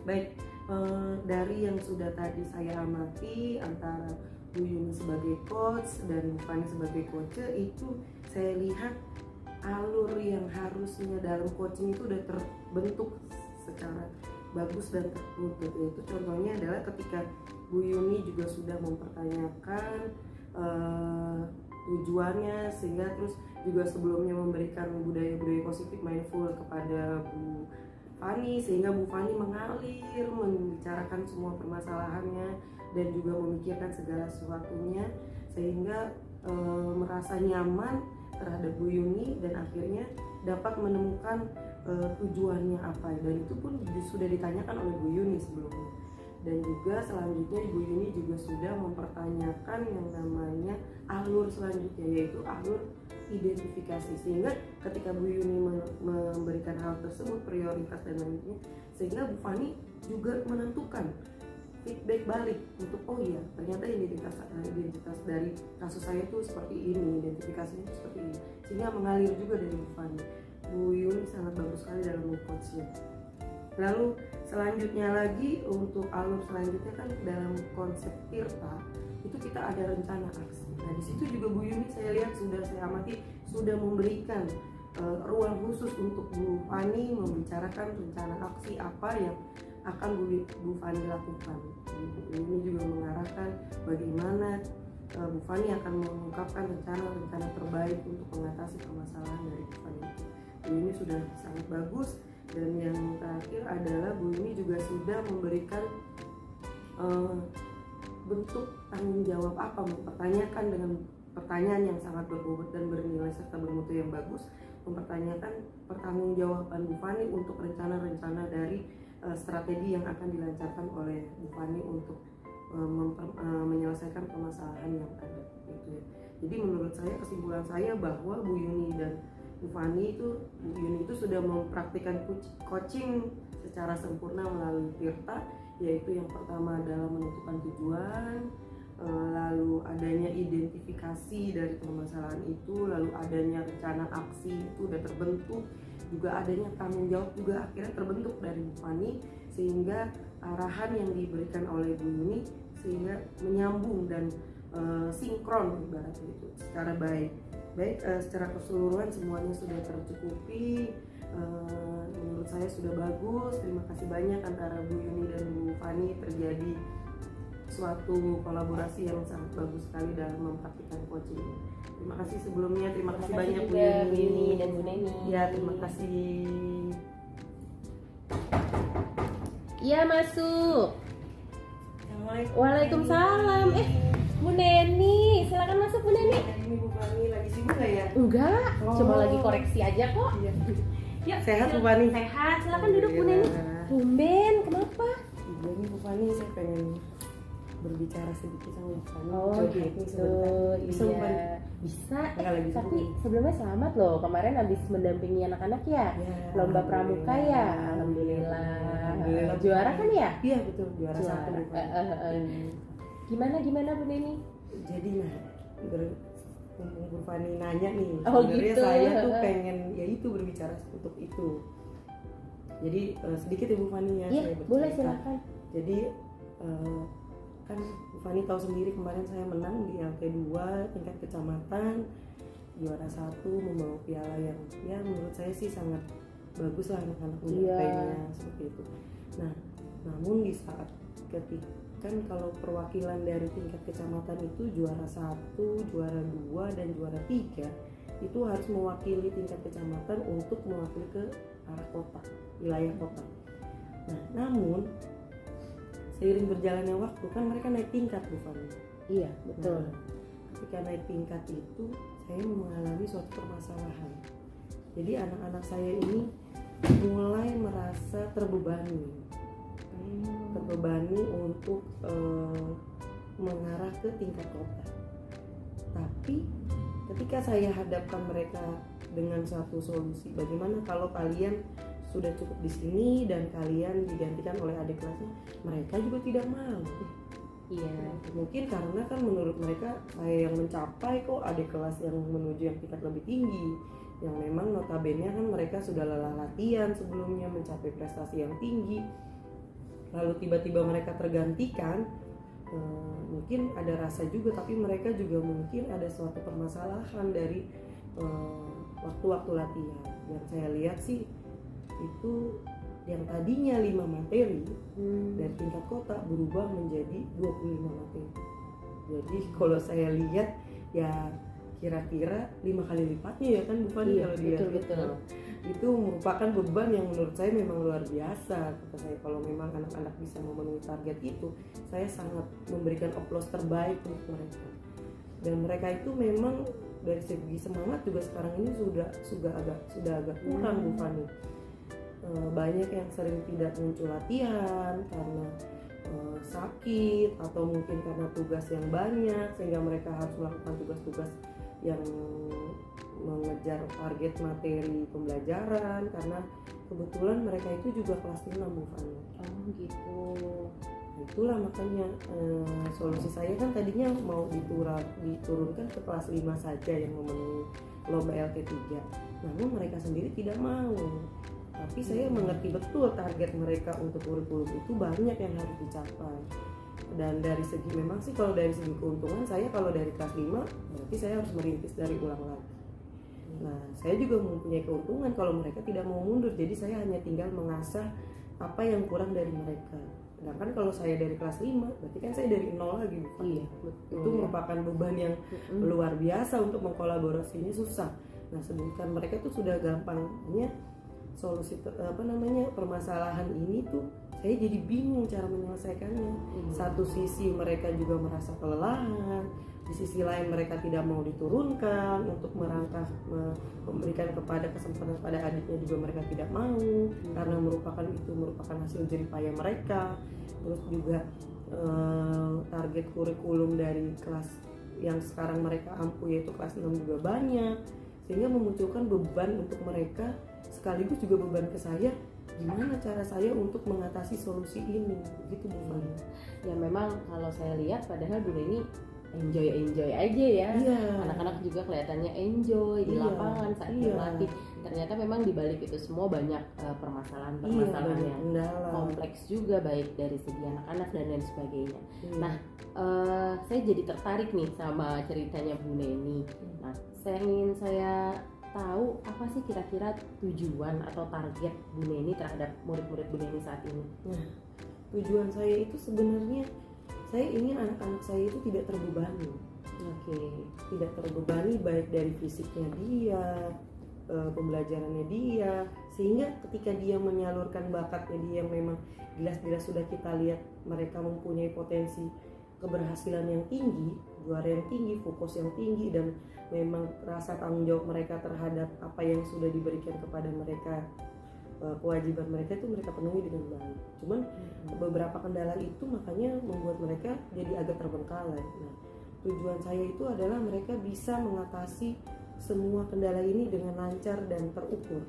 Baik, dari yang sudah tadi saya amati antara Bu Yuni sebagai coach dan Bu Fani sebagai coach, itu saya lihat alur yang harusnya dalam coaching itu udah terbentuk secara bagus dan tertutup. Yaitu contohnya adalah ketika Bu Yuni juga sudah mempertanyakan tujuannya, sehingga terus juga sebelumnya memberikan budaya-budaya positif mindful kepada Bu Fani, sehingga Bu Fani mengalir membicarakan semua permasalahannya dan juga memikirkan segala sesuatunya, sehingga merasa nyaman terhadap Bu Yuni dan akhirnya dapat menemukan tujuannya apa, dan itu pun sudah ditanyakan oleh Bu Yuni sebelumnya. Dan juga selanjutnya Bu Yuni juga sudah mempertanyakan yang namanya alur selanjutnya, yaitu alur identifikasi, sehingga ketika Bu Yuni memberikan hal tersebut prioritas dan lainnya, sehingga Bu Fani juga menentukan feedback balik untuk oh iya ternyata identitas dari kasus saya itu seperti ini, identifikasinya itu seperti ini, sehingga mengalir juga dari Bu Fani. Bu Yuni sangat bagus sekali dalam coaching. Lalu selanjutnya lagi untuk alur selanjutnya kan dalam konsep Tirta itu kita ada rencana aksi. Nah di situ juga Bu Yuni saya lihat saya amati sudah memberikan ruang khusus untuk Bu Fani membicarakan rencana aksi apa yang akan Bu Fani lakukan. Bu Yuni juga mengarahkan bagaimana Bu Fani akan mengungkapkan rencana-rencana terbaik untuk mengatasi permasalahan dari Bu Fani. Bu Yuni sudah sangat bagus. Dan yang terakhir adalah Bu Yuni juga sudah memberikan bentuk tanggung jawab apa, mempertanyakan dengan pertanyaan yang sangat berbobot dan bernilai serta bermutu yang bagus, mempertanyakan pertanggungjawaban Bu Fani untuk rencana-rencana dari strategi yang akan dilancarkan oleh Bu Fani untuk menyelesaikan permasalahan yang ada gitu ya. Jadi menurut saya, kesimpulan saya bahwa Bu Yuni dan Bu Yuni itu sudah mempraktikkan coaching secara sempurna melalui Tirta, yaitu yang pertama adalah menentukan tujuan, lalu adanya identifikasi dari permasalahan itu, lalu adanya rencana aksi itu udah terbentuk, juga adanya tanggung jawab juga akhirnya terbentuk dari Bu Fani, sehingga arahan yang diberikan oleh Bu Yuni sehingga menyambung dan sinkron ibaratnya itu secara baik. Secara keseluruhan semuanya sudah tercukupi. Menurut saya sudah bagus. Terima kasih banyak antara Bu Yuni dan Bu Fani, terjadi suatu kolaborasi yang sangat bagus sekali dalam mempraktikkan coaching. Terima kasih sebelumnya, terima kasih banyak Bu Yuni dan Bu Neni. Ya, terima kasih. Iya, masuk. Assalamualaikum. Waalaikumsalam. Bu Neni, silakan masuk Bu Neni. Ini Bu Fani lagi sibuk nggak ya? Enggak, Oh. coba lagi koreksi aja kok. Iya. Yuk, Sehat Bu Fani? Sehat, silakan duduk Bu Neni. Iya. Tumben, kenapa? Iya nih Bu Fani, saya pengen berbicara sedikit sama Bu Fani. Oh Coba gitu, nih sebentar. Bisa Bu Fani? iya. Bisa. Nggak lagi Tapi sibuk. sebelumnya selamat loh, kemarin habis mendampingi anak-anak ya. Ya, Lomba pramuka ya, alhamdulillah. Juara kan ya? Iya betul, juara satu Bu Fani. Gimana Bu Neni? Jadi mumpung Bu Fani nanya nih, Oh, sebenarnya gitu. saya tuh pengen ya itu berbicara untuk itu. Jadi sedikit ya Bu Fani ya. Iya, saya bercerita. boleh silakan. Jadi kan Bu Fani tahu sendiri kemarin saya menang di LT2 tingkat kecamatan, juara 1, membawa piala yang ya menurut saya sih sangat bagus lah anak-anak menyertainya seperti itu. Nah, namun di saat ketika kan kalau perwakilan dari tingkat kecamatan itu juara 1, juara 2 dan juara 3 itu harus mewakili tingkat kecamatan untuk mewakili ke arah kota, wilayah kota. Nah, namun seiring berjalannya waktu kan mereka naik tingkat Bu Fani. Iya, betul. Nah, ketika naik tingkat itu saya mengalami suatu permasalahan. Jadi anak-anak saya ini mulai merasa terbebani untuk mengarah ke tingkat kota. Tapi ketika saya hadapkan mereka dengan satu solusi, bagaimana kalau kalian sudah cukup di sini dan kalian digantikan oleh adik kelasnya, mereka juga tidak mau. Iya. Mungkin karena kan menurut mereka saya yang mencapai, kok adik kelas yang menuju yang tingkat lebih tinggi, yang memang notabene kan mereka sudah lelah latihan sebelumnya mencapai prestasi yang tinggi, lalu tiba-tiba mereka tergantikan. Mungkin ada rasa juga, tapi mereka juga mungkin ada suatu permasalahan dari waktu-waktu latihan. Yang saya lihat sih itu yang tadinya 5 materi dari tingkat kota berubah menjadi 25 materi. Jadi kalau saya lihat ya kira-kira 5 kali lipatnya ya kan Bu Fani, kalau dilihat. Betul. Itu merupakan beban yang menurut saya memang luar biasa. Kata saya, kalau memang anak-anak bisa memenuhi target itu, saya sangat memberikan applause terbaik untuk mereka. Dan mereka itu memang dari segi semangat juga sekarang ini sudah agak kurang Bu Fani. Banyak yang sering tidak muncul latihan karena sakit atau mungkin karena tugas yang banyak, sehingga mereka harus melakukan tugas-tugas yang mengejar target materi pembelajaran, karena kebetulan mereka itu juga kelas 6 Bu Fani. Oh gitu. Itulah makanya solusi saya kan tadinya mau diturunkan ke kelas 5 saja yang memenuhi lomba LK3, namun mereka sendiri tidak mau. Tapi saya mengerti betul target mereka untuk kurikulum itu banyak yang harus dicapai. Dan dari segi memang sih kalau dari segi keuntungan, saya kalau dari kelas 5 berarti saya harus merintis dari ulang lagi. Nah, saya juga mempunyai keuntungan kalau mereka tidak mau mundur, jadi saya hanya tinggal mengasah apa yang kurang dari mereka. Sedangkan kalau saya dari kelas 5 berarti kan saya dari nol lagi. Iya, betul. Itu merupakan beban yang luar biasa, untuk mengkolaborasinya susah. Nah, sedangkan mereka tuh sudah gampangnya solusi permasalahan ini tuh saya jadi bingung cara menyelesaikannya. Satu sisi mereka juga merasa kelelahan, di sisi lain mereka tidak mau diturunkan untuk memberikan kepada kesempatan pada adiknya, juga mereka tidak mau karena merupakan hasil jerih payah mereka. Terus juga target kurikulum dari kelas yang sekarang mereka ampuh yaitu kelas 6 juga banyak, sehingga memunculkan beban untuk mereka, sekaligus juga beban ke saya, gimana cara saya untuk mengatasi solusi ini, gitu Bu Fani. Ya memang kalau saya lihat padahal dulu ini enjoy aja ya. Iya. Anak-anak juga kelihatannya enjoy di Iya. lapangan saat berlatih. Ternyata memang di balik itu semua banyak permasalahan yang kendala. kompleks juga, baik dari segi anak-anak dan lain sebagainya. Nah, saya jadi tertarik nih sama ceritanya Bu Neni. Nah, saya tahu apa sih kira-kira tujuan atau target Bu Neni terhadap murid-murid Bu Neni saat ini? Nah, tujuan saya itu sebenarnya saya ingin anak-anak saya itu tidak terbebani. Oke. Tidak terbebani baik dari fisiknya dia, pembelajarannya dia, sehingga ketika dia menyalurkan bakatnya dia, memang jelas-jelas sudah kita lihat mereka mempunyai potensi keberhasilan yang tinggi, juara yang tinggi, fokus yang tinggi, dan memang rasa tanggung jawab mereka terhadap apa yang sudah diberikan kepada mereka, kewajiban mereka itu mereka penuhi dengan baik. Cuman beberapa kendala itu makanya membuat mereka jadi agak terbengkalai. Nah, tujuan saya itu adalah mereka bisa mengatasi semua kendala ini dengan lancar dan terukur.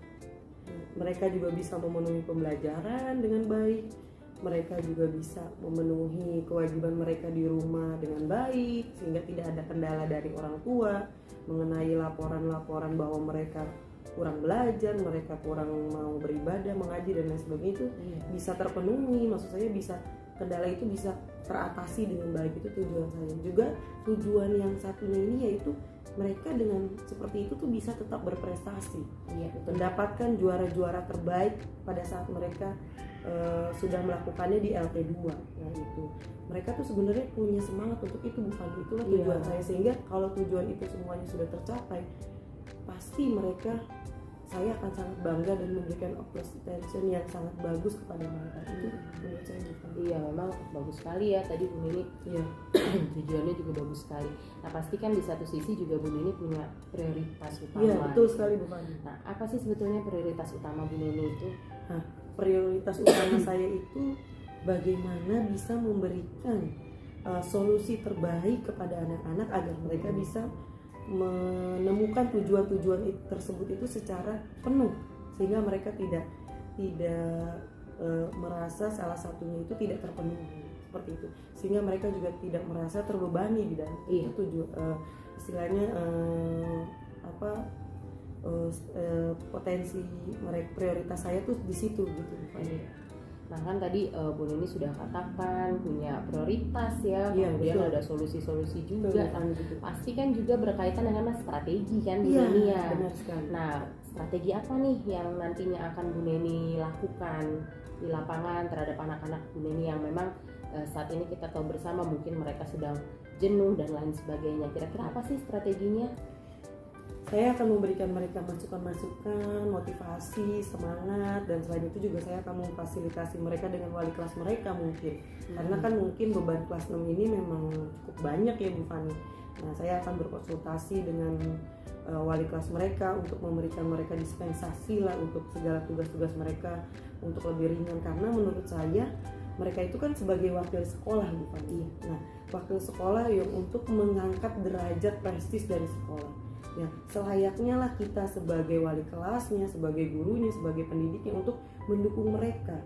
Mereka juga bisa memenuhi pembelajaran dengan baik. Mereka juga bisa memenuhi kewajiban mereka di rumah dengan baik, sehingga tidak ada kendala dari orang tua mengenai laporan-laporan bahwa mereka kurang belajar, mereka kurang mau beribadah, mengaji dan lain sebagainya, itu bisa terpenuhi. Maksud saya kendala itu bisa teratasi dengan baik. Itu tujuan saya. Juga tujuan yang satunya ini yaitu mereka dengan seperti itu tuh bisa tetap berprestasi, mendapatkan juara-juara terbaik pada saat mereka sudah melakukannya di LT2. Nah, itu mereka tuh sebenarnya punya semangat untuk itu, bukan itulah tujuan saya. Sehingga kalau tujuan itu semuanya sudah tercapai, pasti saya akan sangat bangga dan memberikan attention yang sangat bagus kepada mereka. Itu menurut saya bukan. Iya, memang bagus sekali ya tadi Bu Nini. Iya. Tujuannya juga bagus sekali. Nah, pasti kan di satu sisi juga Bu Nini punya prioritas utama. Iya, betul sekali Bu Fani. Nah, apa sih sebetulnya prioritas utama Bu Nini itu? Nah, prioritas utama saya itu bagaimana bisa memberikan solusi terbaik kepada anak-anak agar mereka bisa menemukan tujuan-tujuan tersebut itu secara penuh, sehingga mereka tidak merasa salah satunya itu tidak terpenuhi seperti itu, sehingga mereka juga tidak merasa terbebani di dalam itu istilahnya potensi mereka, prioritas saya tuh di situ gitu. Nah kan tadi Bu Neni sudah katakan punya prioritas ya, Iya, kemudian betul. ada solusi-solusi juga. Betul. Pasti kan juga berkaitan dengan strategi kan Bu Iya, Neni ya. benar sekali. Nah strategi apa nih yang nantinya akan Bu Neni lakukan di lapangan terhadap anak-anak Bu Neni yang memang saat ini kita tahu bersama mungkin mereka sedang jenuh dan lain sebagainya. Kira-kira apa sih strateginya? Saya akan memberikan mereka masukan-masukan, motivasi, semangat, dan selain itu juga saya akan memfasilitasi mereka dengan wali kelas mereka mungkin. Karena kan mungkin beban kelas 6 ini memang cukup banyak ya Bu Fani. Nah, saya akan berkonsultasi dengan wali kelas mereka untuk memberikan mereka dispensasi lah untuk segala tugas-tugas mereka untuk lebih ringan, karena menurut saya mereka itu kan sebagai wakil sekolah Bu Fani. Nah, wakil sekolah yang untuk mengangkat derajat prestis dari sekolah. Ya, selayaknya lah kita sebagai wali kelasnya, sebagai gurunya, sebagai pendidiknya untuk mendukung mereka,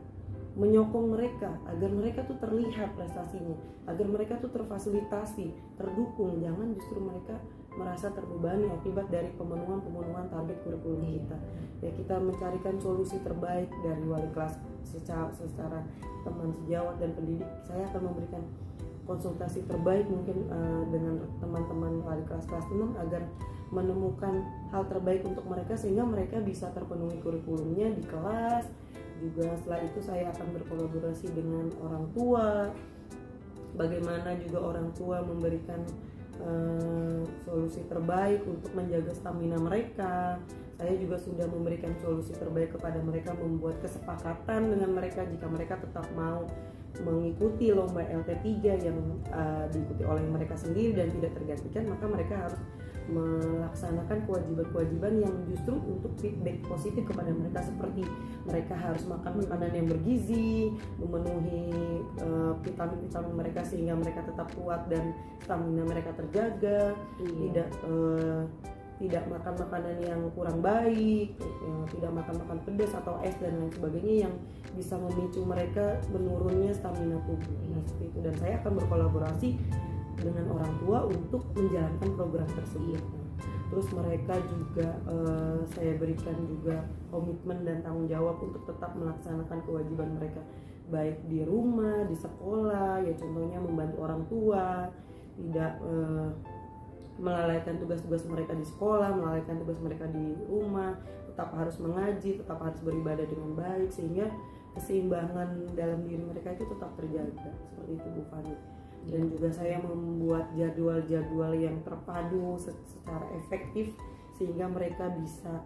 menyokong mereka agar mereka tuh terlihat prestasinya, agar mereka tuh terfasilitasi, terdukung. Jangan justru mereka merasa terbebani akibat dari pemenuhan target kurikulum kita. Ya, kita mencarikan solusi terbaik dari wali kelas secara teman sejawat dan pendidik. Saya akan memberikan konsultasi terbaik mungkin dengan teman-teman wali kelas 6 agar menemukan hal terbaik untuk mereka sehingga mereka bisa terpenuhi kurikulumnya di kelas. Juga setelah itu saya akan berkolaborasi dengan orang tua, bagaimana juga orang tua memberikan solusi terbaik untuk menjaga stamina mereka. Saya juga sudah memberikan solusi terbaik kepada mereka, membuat kesepakatan dengan mereka jika mereka tetap mau mengikuti lomba LT3 yang diikuti oleh mereka sendiri dan tidak tergantikan, maka mereka harus melaksanakan kewajiban-kewajiban yang justru untuk feedback positif kepada mereka, seperti mereka harus makan makanan yang bergizi, memenuhi vitamin-vitamin mereka sehingga mereka tetap kuat dan stamina mereka terjaga, tidak makan makanan yang kurang baik, tidak makan pedas atau es dan lain sebagainya yang bisa memicu mereka menurunnya stamina tubuh. Nah, seperti itu, dan saya akan berkolaborasi dengan orang tua untuk menjalankan program tersebut. Terus mereka juga saya berikan juga komitmen dan tanggung jawab untuk tetap melaksanakan kewajiban mereka baik di rumah, di sekolah, ya contohnya membantu orang tua, tidak melalaikan tugas-tugas mereka di sekolah, melalaikan tugas mereka di rumah, tetap harus mengaji, tetap harus beribadah dengan baik sehingga keseimbangan dalam diri mereka itu tetap terjaga. Seperti itu Bu Fani. Dan juga saya membuat jadwal-jadwal yang terpadu secara efektif sehingga mereka bisa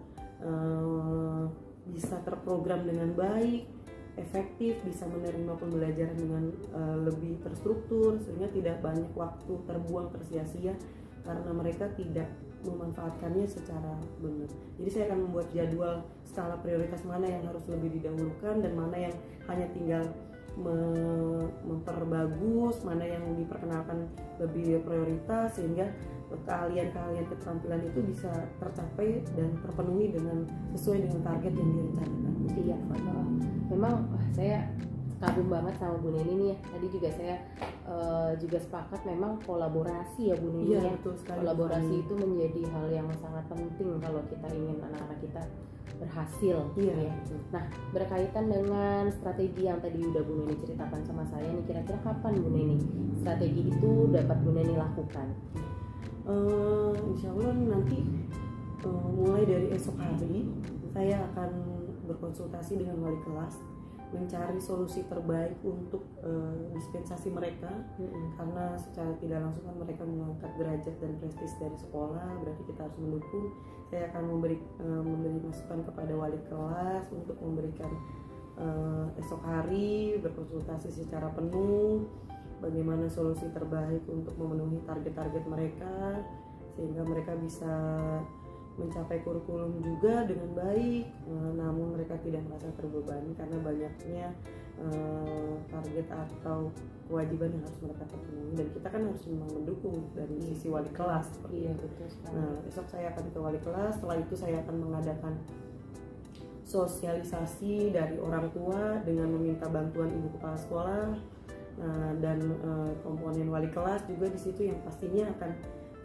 terprogram dengan baik, efektif, bisa menerima pembelajaran dengan lebih terstruktur sehingga tidak banyak waktu terbuang tersia-sia karena mereka tidak memanfaatkannya secara benar. Jadi saya akan membuat jadwal skala prioritas mana yang harus lebih didahulukan dan mana yang hanya tinggal memperbagus, mana yang diperkenalkan lebih prioritas sehingga keahlian-keahlian keterampilan itu bisa tercapai dan terpenuhi dengan sesuai dengan target yang direncanakan. Iya, memang saya kagum banget sama Bu Neni nih ya. Tadi juga saya juga sepakat memang kolaborasi ya Bu Neni ya. Betul sekali. Kolaborasi itu menjadi hal yang sangat penting kalau kita ingin anak-anak kita berhasil. Iya. Ya. Nah, berkaitan dengan strategi yang tadi udah Bu Neni ceritakan sama saya nih, kira-kira kapan Bu Neni strategi itu dapat Bu Neni lakukan? Insya Allah nanti mulai dari esok hari saya akan berkonsultasi dengan wali kelas, mencari solusi terbaik untuk dispensasi mereka, karena secara tidak langsung kan mereka mengangkat derajat dan prestis dari sekolah, berarti kita harus mendukung. Saya akan memberi masukan kepada wali kelas untuk memberikan esok hari berkonsultasi secara penuh bagaimana solusi terbaik untuk memenuhi target-target mereka sehingga mereka bisa mencapai kurikulum juga dengan baik, namun mereka tidak merasa terbebani karena banyaknya target atau kewajiban yang harus mereka penuhi, dan kita kan harus memang mendukung dari sisi wali kelas. Iya, betul sekali. Nah, besok saya akan ke wali kelas, setelah itu saya akan mengadakan sosialisasi dari orang tua dengan meminta bantuan ibu kepala sekolah. Nah, dan komponen wali kelas juga di situ yang pastinya akan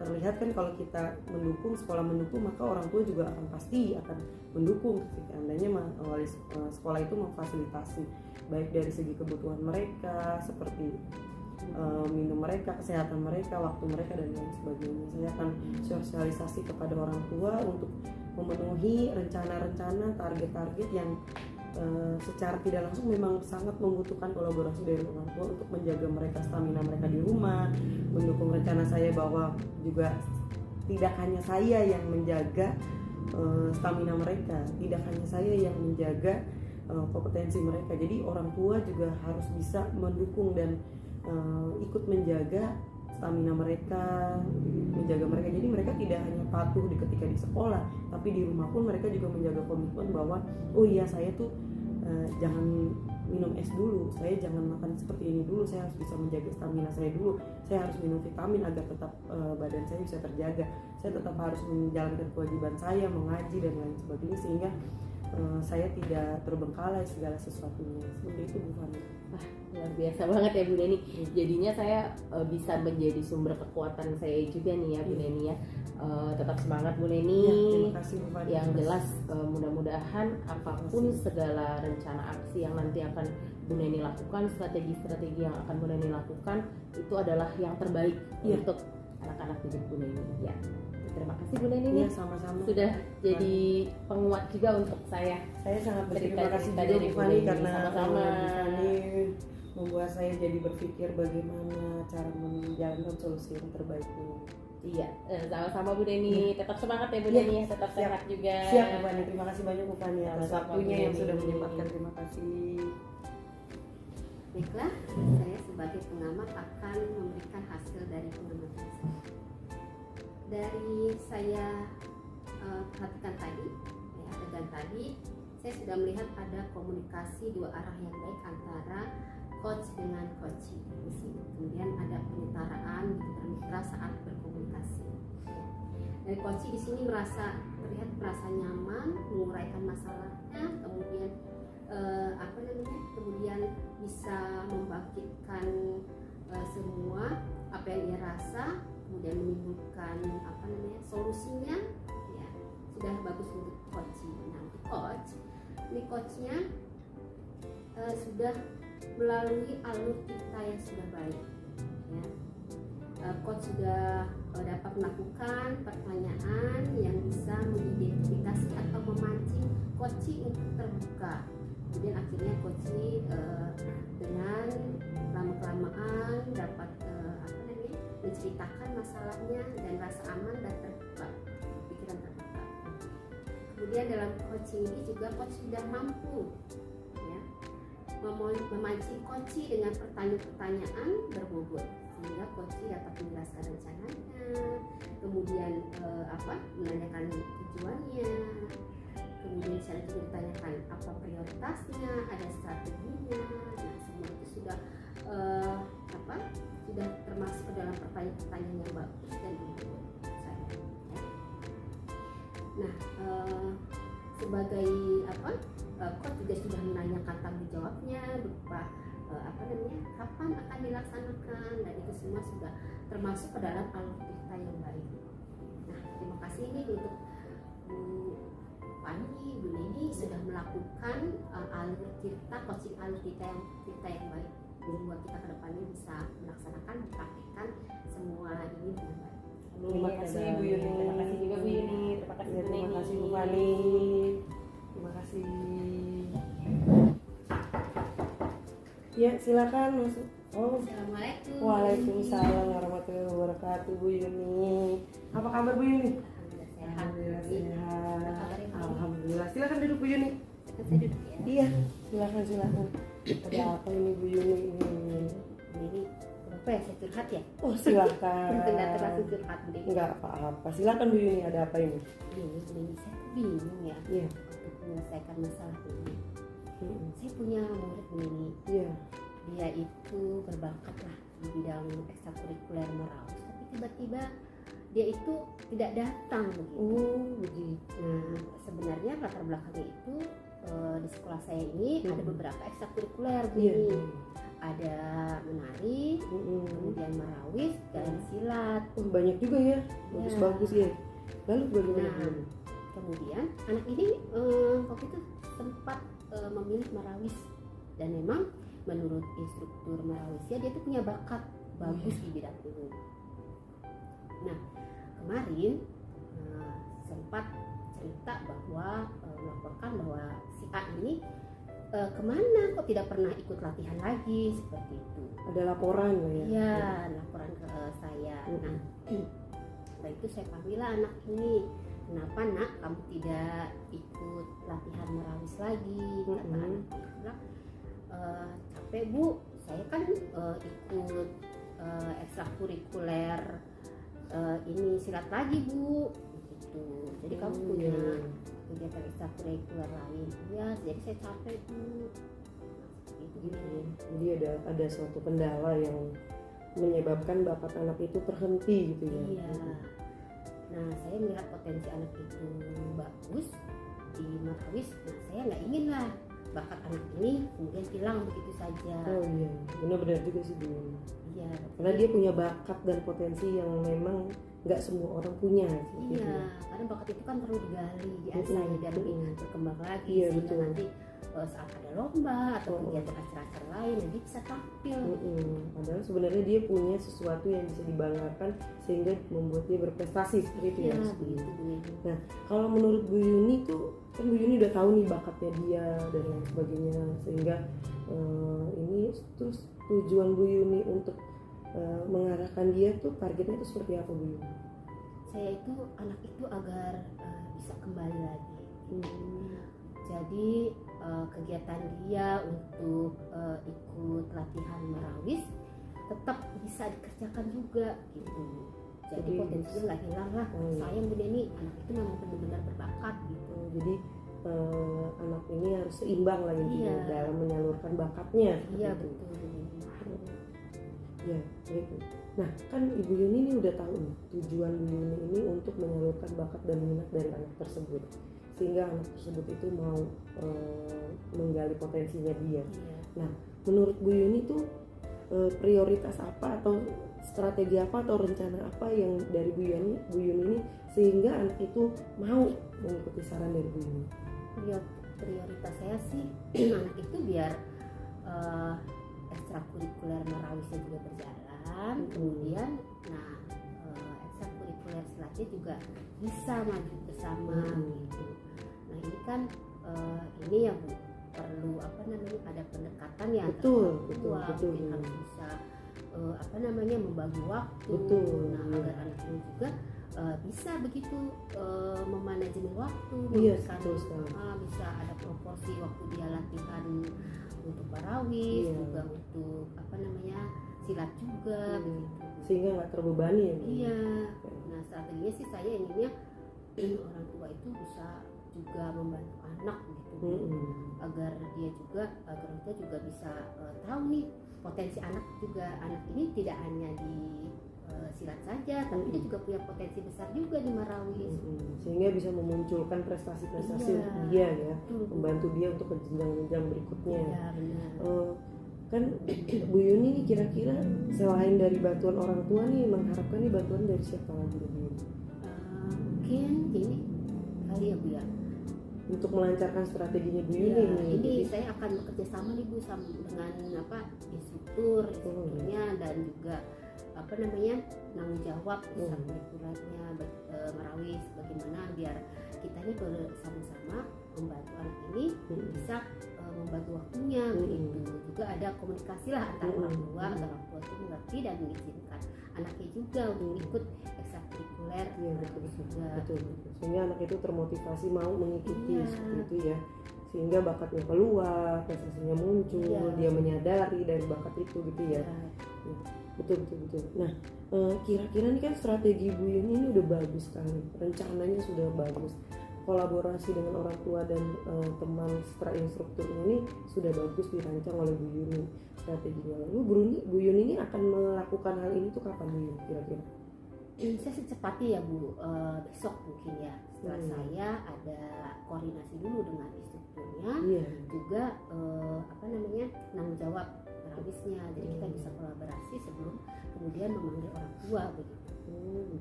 terlihat kan, kalau kita mendukung, sekolah mendukung, maka orang tua juga pasti akan mendukung ketika andainya wali sekolah itu memfasilitasi baik dari segi kebutuhan mereka seperti minum mereka, kesehatan mereka, waktu mereka, dan lain sebagainya. Saya akan sosialisasi kepada orang tua untuk memenuhi rencana-rencana, target-target yang secara tidak langsung memang sangat membutuhkan kolaborasi dari orang tua untuk menjaga mereka, stamina mereka di rumah, mendukung rencana saya bahwa juga tidak hanya saya yang menjaga stamina mereka, tidak hanya saya yang menjaga kompetensi mereka. Jadi orang tua juga harus bisa mendukung dan ikut menjaga stamina mereka, menjaga mereka. Jadi mereka tidak hanya patuh ketika di sekolah, tapi di rumah pun mereka juga menjaga komitmen bahwa oh iya, saya tuh jangan minum es dulu, saya jangan makan seperti ini dulu, saya harus bisa menjaga stamina saya dulu, saya harus minum vitamin agar tetap badan saya bisa terjaga, saya tetap harus menjalankan kewajiban saya mengaji dan lain sebagainya, sehingga saya tidak terbengkalai segala sesuatunya. Seperti itu Bu Fani. Wah, luar biasa banget ya Bu Neni. Jadinya saya bisa menjadi sumber kekuatan saya juga nih ya Bu Neni ya. Tetap semangat Bu Neni. Ya, terima kasih Bu Fani. Yang jelas mudah-mudahan apapun segala rencana aksi yang nanti akan Bu Neni lakukan, strategi-strategi yang akan Bu Neni lakukan itu adalah yang terbaik untuk anak-anak didik Bu Neni ya. Terima kasih Bu Neni nih, sama-sama. sudah jadi penguat juga untuk saya. Saya sangat berterima kasih Cerita-cerita juga dari Bu Fani karena sama-sama. Bu Fani membuat saya jadi berpikir bagaimana cara menjalankan solusi yang terbaik ini. Iya, sama-sama Bu Neni. Tetap semangat ya Bu Neni, tetap sehat juga. Siap Bu Fani, terima kasih banyak Bu Fani atas Sama-sama, waktunya Bu yang Neni. sudah menyempatkan. Terima kasih. Baiklah, saya sebagai pengamat akan memberikan hasil dari pengamatan saya. Dari saya perhatikan tadi, adegan tadi, saya sudah melihat ada komunikasi dua arah yang baik antara coach dengan coachee di sini. Kemudian ada penyetaraan mitra saat berkomunikasi. Dari coachee di sini terlihat merasa nyaman, menguraikan masalahnya, kemudian kemudian bisa membangkitkan semua apa yang ia rasa, kemudian menimbulkan solusinya, ya sudah bagus untuk coaching. Nah, coachnya sudah melalui alur kita yang sudah baik, ya. Coach sudah dapat melakukan pertanyaan yang bisa mengidentifikasi atau memancing coaching untuk terbuka. Kemudian akhirnya coaching dengan lama-kelamaan dapat menceritakan masalahnya dan rasa aman dan terbuka, pikiran terbuka. Kemudian dalam coaching ini juga coach sudah mampu memancing coaching dengan pertanyaan-pertanyaan berbobot, sehingga coaching dapat menjelaskan rencananya, kemudian menanyakan tujuannya, kemudian selanjutnya ditanyakan apa prioritasnya, ada strateginya. Nah, semua itu sudah sudah termasuk ke dalam pertanyaan-pertanyaan yang bagus dan berbobot saya. Nah, sebagai coach juga sudah menanyakan tanggung jawabnya berupa kapan akan dilaksanakan, dan itu semua sudah termasuk ke dalam alur cerita yang baik. Nah, terima kasih ini untuk Bu Fani, Bu Neni sudah melakukan alur cerita, coaching alur cerita yang baik, sehingga kita ke depannya bisa melaksanakan, mempraktikkan semua ini dengan baik. Terima kasih Bu Yuni. Terima kasih juga Bu Yuni. Terima kasih Bu Neni. Terima kasih Bu Fani. Terima kasih. Ya, silakan masuk. Assalamualaikum. Waalaikumsalam warahmatullahi wabarakatuh Bu Yuni. Apa kabar Bu Yuni? Alhamdulillah sehat. Alhamdulillah. Silakan duduk Bu Yuni. Saya duduk ya. Iya, silakan. Ada apa ini Bu Yuni ini? Ini apa ya, saya curhat ya? Oh, silakan. Tidak terlalu curhat Bu Neni. Enggak apa-apa. Silakan Bu Yuni, ada apa ini? Ini saya tuh bingung ya Iya. untuk menyelesaikan masalah ini. Saya punya murid Bu Neni, Iya. dia itu berbakat lah di bidang ekstrakurikuler Merawis, tapi tiba-tiba dia itu tidak datang begitu. Oh begitu. Nah, sebenarnya latar belakangnya itu di sekolah saya ini ada beberapa ekstrakurikuler Bu. Iya. Ada menari, kemudian Merawis dan silat. Oh, banyak juga ya, bagus-bagus ya. Lalu bagaimana? Nah, kemudian anak ini waktu itu sempat memilih Merawis, dan memang menurut instruktur Merawisnya dia tuh punya bakat bagus di bidang ini. Nah, kemarin sempat cerita bahwa melaporkan bahwa si A ini kemana kok tidak pernah ikut latihan lagi, seperti itu. Ada laporan lah ya? Iya, laporan ke saya. Nah, setelah itu saya panggil anak ini, kenapa nak kamu tidak ikut latihan Merawis lagi? Kata anak itu bilang, capek Bu, saya kan ikut ekstrakurikuler ini silat lagi Bu, gitu. Jadi kamu punya kegiatan ekstrakurikuler lain? Ya, jadi saya capek Bu. Gitu. Jadi ada suatu kendala yang menyebabkan bakat anak itu terhenti gitu ya? Iya. Nah, saya melihat potensi anak itu bagus di Merawis. Nah, saya nggak ingin lah bakat anak ini kemudian hilang begitu saja. Oh iya, benar-benar juga sih Bu. Iya. Karena dia punya bakat dan potensi yang memang nggak semua orang punya. Iya, gitu. karena bakat itu kan perlu digali, diasah dan berkembang lagi, Iya, sehingga betul. nanti saat ada lomba atau kegiatan acara-acara lain dia bisa tampil. Padahal sebenarnya dia punya sesuatu yang bisa dibanggakan sehingga membuat dia berprestasi seperti itu Iya, ya. begitu Bu. Nah, kalau menurut Bu Yuni tuh kan Bu Yuni udah tahu nih bakatnya dia dan lain sebagainya, sehingga ini terus tujuan Bu Yuni untuk mengarahkan dia tuh targetnya itu seperti apa Bu Yuni? Saya itu anak itu agar bisa kembali lagi. Jadi kegiatan dia untuk ikut latihan Merawis tetap bisa dikerjakan juga gitu. Jadi potensinya nggak hilang lah. Sayang Bu Deni, anak itu memang benar-benar berbakat gitu. Jadi anak ini harus seimbang lah intinya dalam menyalurkan bakatnya. Iya gitu. betul. Ya, baik. Nah, kan Ibu Yuni ini udah tahu nih tujuan Bu Yuni ini untuk menyalurkan bakat dan minat dari anak tersebut, sehingga anak tersebut itu mau menggali potensinya dia. Iya. Nah, menurut Bu Yuni tuh prioritas apa atau strategi apa atau rencana apa yang dari Bu Yuni ini sehingga anak itu mau mengikuti saran dari Bu Yuni? Prioritas saya sih anak itu biar ekstrakurikuler Merawisnya juga berjalan, kemudian nah ekstrakurikuler silatnya juga bisa maju bersama gitu. Nah ini kan ini yang perlu ada pendekatan yang betul. harus bisa membagi waktu. Nah agar anak ini juga bisa begitu memanajemen waktu, bisa ada proporsi waktu dia latihan untuk Merawis, juga untuk silat juga, begitu. Sehingga nggak terbebani ya. Iya. Nah strateginya sih saya inginnya orang tua itu bisa juga membantu anak gitu, agar kita juga bisa tahu nih potensi anak ini tidak hanya di silat saja, tapi dia juga punya potensi besar juga di Merawis. Sehingga bisa memunculkan prestasi-prestasi untuk dia ya, membantu dia untuk ke jenjang-jenjang berikutnya. Iya, benar. Kan Bu Yuni nih kira-kira selain dari bantuan orang tua nih mengharapkan nih bantuan dari siapa lagi Bu Yuni? Mungkin ini kali ya Bu ya, untuk melancarkan strateginya Bu Yuni ini saya akan bekerja sama nih Bu dengan instrukturnya dan juga tanggung jawab ekstrakurikulernya Merawis, bagaimana biar kita ini bersama-sama membantu anak ini bisa membagi waktunya begitu. Juga ada komunikasi lah antara orang tua agar orang tua itu mengerti dan mengizinkan anaknya juga untuk ikut ekstrakurikuler. Betul. Sehingga anak itu termotivasi mau mengikuti seperti itu ya, sehingga bakatnya keluar, prestasinya muncul, dia menyadari dari bakat itu gitu ya. Betul. Nah, kira-kira nih kan strategi Bu Yuni ini udah bagus sekali, rencananya sudah bagus. kolaborasi dengan orang tua dan teman setelah instrukturnya ini sudah bagus dirancang oleh Bu Yuni strateginya. Lalu Bu Yuni ini akan melakukan hal ini tuh kapan Bu Yuni kira-kira? Bisa secepatnya ya Bu, besok mungkin ya. Setelah saya ada koordinasi dulu dengan instrukturnya, juga tanggung jawab habisnya. Jadi kita bisa kolaborasi sebelum kemudian memanggil orang tua begitu.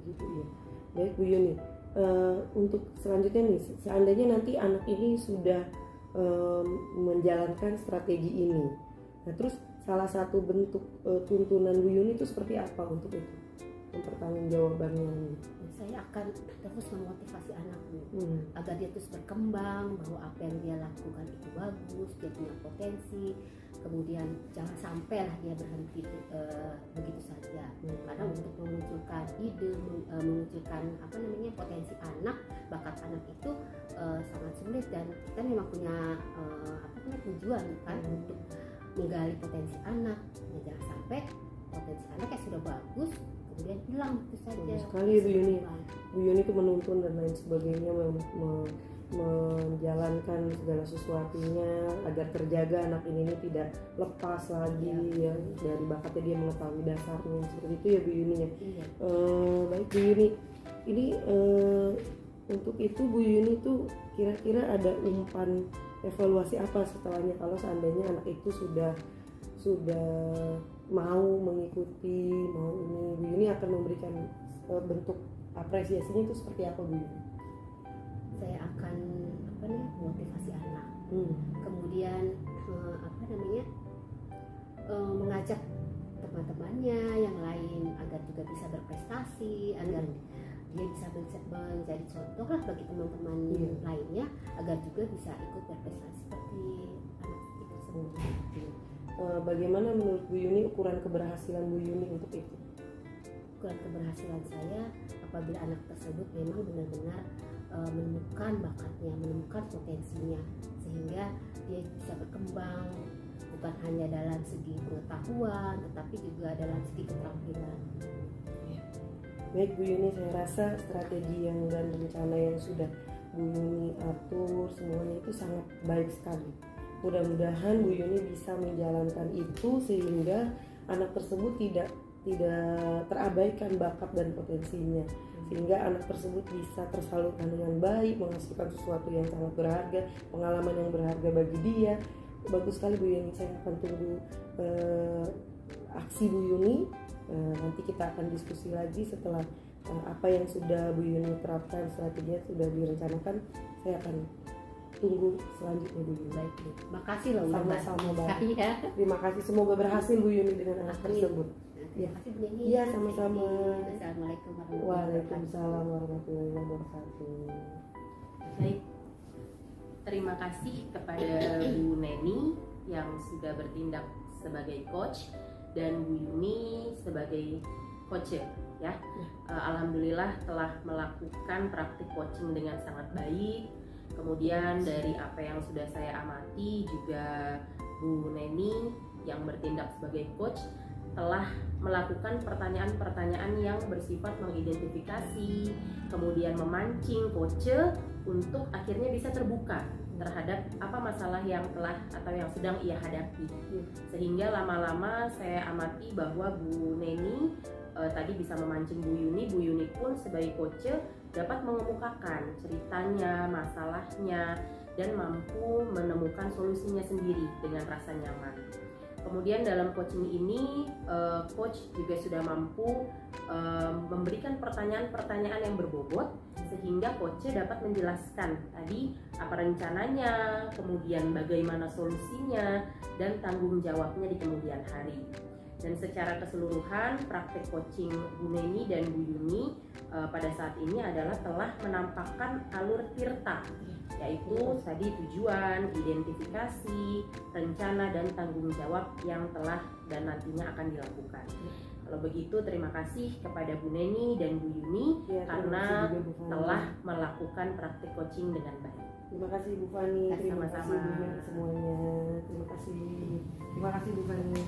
Begitu ya. Baik Bu Yuni, untuk selanjutnya nih, seandainya nanti anak ini sudah menjalankan strategi ini, nah terus salah satu bentuk tuntunan Bu Yuni itu seperti apa untuk itu? Mempertanggungjawabannya. Saya akan terus memotivasi anak agar dia terus berkembang, bahwa apa yang dia lakukan itu bagus, dia punya potensi, kemudian jangan sampai lah dia berhenti begitu saja. Karena untuk memunculkan ide, memunculkan potensi anak, bakat anak itu sangat sulit, dan kita memang punya tujuan kan untuk menggali potensi anak. Nah, jangan sampai potensi anak yang sudah bagus kemudian hilang itu saja. Sekali ya Bu Yuni. Bu Yuni itu menuntun dan lain sebagainya, menjalankan segala sesuatunya agar terjaga anak ini tidak lepas lagi ya dari bakatnya, dia mengetahui dasarnya seperti itu ya Bu Yuni ya. Baik Bu Yuni, ini untuk itu Bu Yuni tuh kira-kira ada umpan evaluasi apa setelahnya kalau seandainya anak itu sudah mau mengikuti, mau ini, Bu Yuni akan memberikan bentuk apresiasinya itu seperti apa Bu Yuni? Saya akan motivasi anak, kemudian mengajak teman-temannya yang lain agar juga bisa berprestasi, agar dia bisa menjadi contoh lah bagi teman-teman lainnya, agar juga bisa ikut berprestasi seperti anak itu semua. Bagaimana menurut Bu Yuni ukuran keberhasilan Bu Yuni untuk itu? Ukuran keberhasilan saya apabila anak tersebut memang benar-benar menemukan bakatnya, menemukan potensinya, sehingga dia bisa berkembang bukan hanya dalam segi pengetahuan tetapi juga dalam segi keterampilan. Baik Bu Yuni, saya rasa strategi dan rencana yang sudah Bu Yuni atur semuanya itu sangat baik sekali. Mudah-mudahan Bu Yuni bisa menjalankan itu sehingga anak tersebut tidak terabaikan bakat dan potensinya, sehingga anak tersebut bisa tersalurkan dengan baik, menghasilkan sesuatu yang sangat berharga, pengalaman yang berharga bagi dia. Bagus sekali Bu Yuni, saya akan tunggu aksi Bu Yuni. Nanti kita akan diskusi lagi setelah apa yang sudah Bu Yuni terapkan, strateginya sudah direncanakan. Saya akan tunggu selanjutnya Bu Yuni. Baik, terima kasih loh. Sama-sama Mbak. Ya. Terima kasih, semoga berhasil Bu Yuni dengan anak tersebut. Terima kasih Bu Yuni. Iya, sama-sama. Assalamualaikum warahmatullahi wabarakatuh. Waalaikumsalam warahmatullahi wabarakatuh. Baik, terima kasih kepada Bu Neni yang sudah bertindak sebagai coach dan Bu Yuni sebagai coach ya. Alhamdulillah telah melakukan praktik coaching dengan sangat baik. Kemudian dari apa yang sudah saya amati juga Bu Neni yang bertindak sebagai coach telah melakukan pertanyaan-pertanyaan yang bersifat mengidentifikasi, kemudian memancing coach untuk akhirnya bisa terbuka terhadap apa masalah yang telah atau yang sedang ia hadapi. Sehingga lama-lama saya amati bahwa Bu Neni tadi bisa memancing Bu Yuni pun sebagai coach dapat mengemukakan ceritanya, masalahnya, dan mampu menemukan solusinya sendiri dengan rasa nyaman. Kemudian dalam coaching ini, coach juga sudah mampu memberikan pertanyaan-pertanyaan yang berbobot sehingga coach dapat menjelaskan tadi apa rencananya, kemudian bagaimana solusinya, dan tanggung jawabnya di kemudian hari. Dan secara keseluruhan praktek coaching Bu Neni dan Bu Yuni pada saat ini adalah telah menampakkan alur tirta, yaitu tadi tujuan, identifikasi, rencana, dan tanggung jawab yang telah dan nantinya akan dilakukan. Kalau begitu terima kasih kepada Bu Neni dan Bu Yuni karena telah melakukan praktik coaching dengan baik. Terima kasih Bu Fani, terima Sama-sama. kasih Bu Yuni semuanya. Terima kasih Bu Fani.